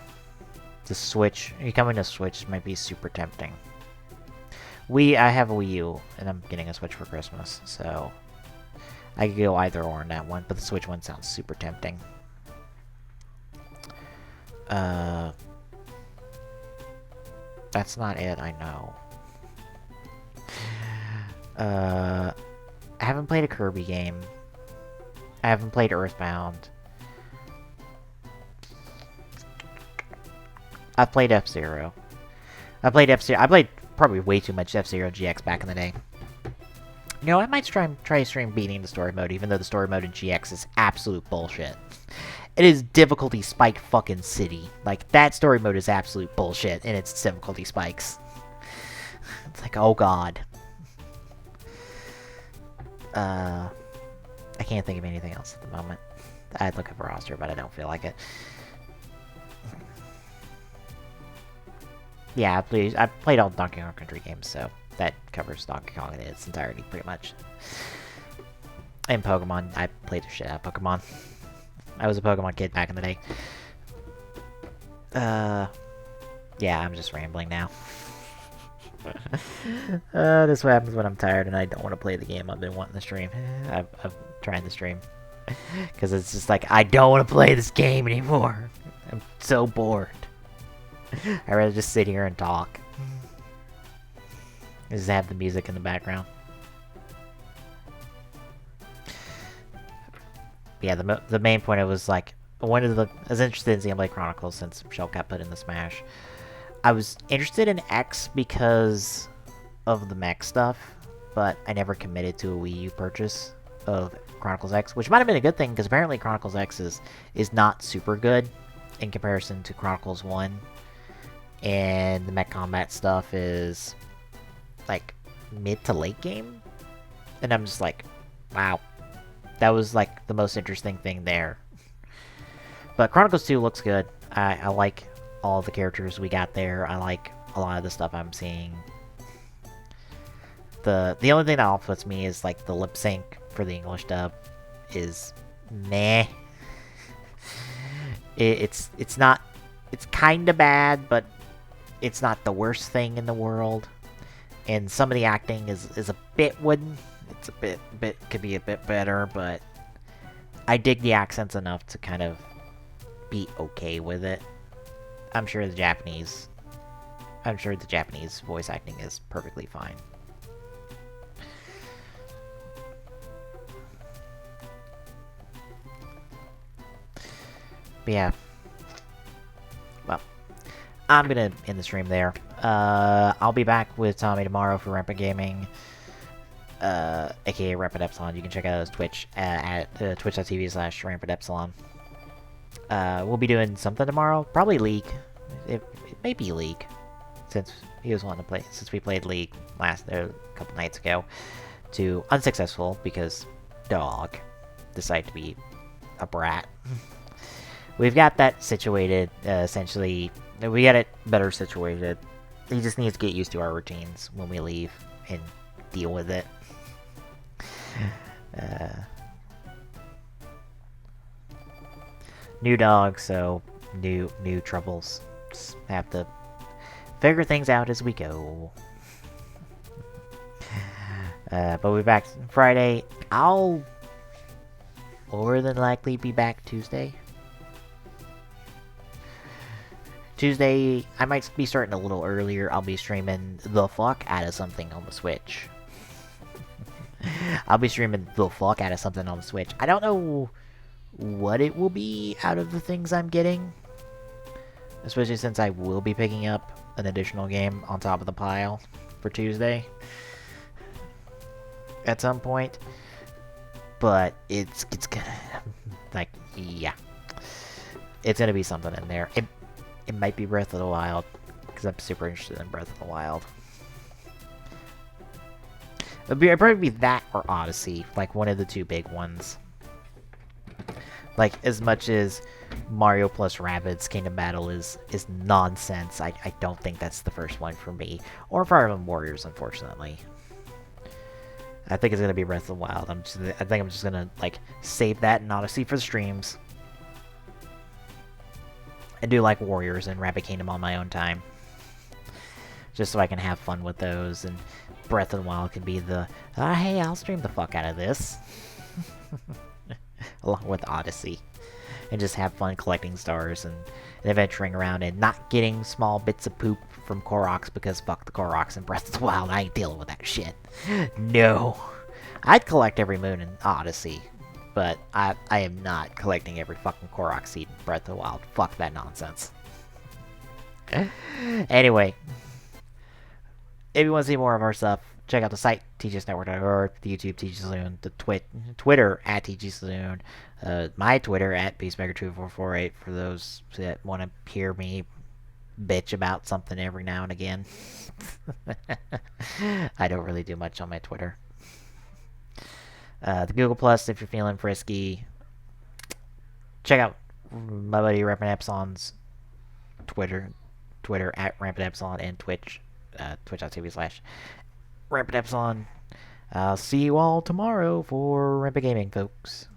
The Switch, coming to Switch might be super tempting. I have a Wii U, and I'm getting a Switch for Christmas, so I could go either or on that one, but the Switch one sounds super tempting. That's not it, I know. I haven't played a Kirby game. I haven't played Earthbound. I've played F-Zero. I played probably way too much F-Zero GX back in the day. You know, I might try stream beating the story mode, even though the story mode in GX is absolute bullshit. It is difficulty spike fucking city. Like, that story mode is absolute bullshit, and it's difficulty spikes. It's like, oh god. I can't think of anything else at the moment. I'd look up a roster, but I don't feel like it. Yeah, I played all Donkey Kong Country games, so that covers Donkey Kong in its entirety, pretty much. And Pokemon. I played the shit out of Pokemon. I was a Pokemon kid back in the day. Yeah, I'm just rambling now. This is what happens when I'm tired and I don't want to play the game I've been wanting to stream. I'm trying to stream. Because it's just like, I don't want to play this game anymore. I'm so bored. I'd rather just sit here and talk. Just have the music in the background. Yeah, the main point, it was like, I was interested in Xenoblade Chronicles since Shell got put in the Smash. I was interested in X because of the mech stuff, but I never committed to a Wii U purchase of Chronicles X, which might have been a good thing, because apparently Chronicles X is not super good in comparison to Chronicles 1. and the mech combat stuff is like mid to late game, and I'm just like, wow, that was like the most interesting thing there. But Chronicles 2 looks good. I like all the characters we got there. I like a lot of the stuff I'm seeing. The only thing that offsets me is like the lip sync for the English dub is meh. It's not, it's kind of bad, but it's not the worst thing in the world. And some of the acting is a bit wooden. It's a bit could be a bit better, but I dig the accents enough to kind of be okay with it. I'm sure the Japanese voice acting is perfectly fine. But yeah. Well, I'm gonna end the stream there. I'll be back with Tommy tomorrow for Rampant Gaming, aka Rampant Epsilon. You can check out his Twitch at twitch.tv/Rampant Epsilon. We'll be doing something tomorrow. Probably League. It may be League, since he was wanting to play. Since we played League a couple nights ago, to unsuccessful because dog decided to be a brat. We've got that situated. Essentially, we got it better situated. He just needs to get used to our routines when we leave and deal with it. New dog, so new troubles. Just have to figure things out as we go. But we'll be back Friday. I'll more than likely be back Tuesday. Tuesday, I might be starting a little earlier. I'll be streaming the fuck out of something on the Switch. I'll be streaming the fuck out of something on the Switch. I don't know what it will be out of the things I'm getting. Especially since I will be picking up an additional game on top of the pile for Tuesday. At some point. But it's gonna... like, yeah. It's gonna be something in there. It might be Breath of the Wild, because I'm super interested in Breath of the Wild. It'd probably be that or Odyssey, like one of the two big ones. Like, as much as Mario plus Rabbids Kingdom Battle is nonsense, I don't think that's the first one for me. Or Fire Emblem Warriors, unfortunately. I think it's gonna be Breath of the Wild. I think I'm just gonna, like, save that in Odyssey for the streams. And do like Warriors and Rabbit Kingdom on my own time. Just so I can have fun with those, and Breath of the Wild can be the, hey, I'll stream the fuck out of this. Along with Odyssey. And just have fun collecting stars and adventuring around and not getting small bits of poop from Koroks, because fuck the Koroks in Breath of the Wild, I ain't dealing with that shit. No. I'd collect every moon in Odyssey. But I am not collecting every fucking Korok seed in Breath of the Wild. Fuck that nonsense. Anyway. If you want to see more of our stuff, check out the site, tgsnetwork.org, the YouTube TG Saloon, the Twitter at TG Saloon, my Twitter at Peacemaker2448 for those that want to hear me bitch about something every now and again. I don't really do much on my Twitter. The Google Plus, if you're feeling frisky. Check out my buddy Rampant Epsilon's Twitter at Rampant Epsilon, and Twitch, twitch.tv/Rampant Epsilon. I'll see you all tomorrow for Rampant Gaming, folks.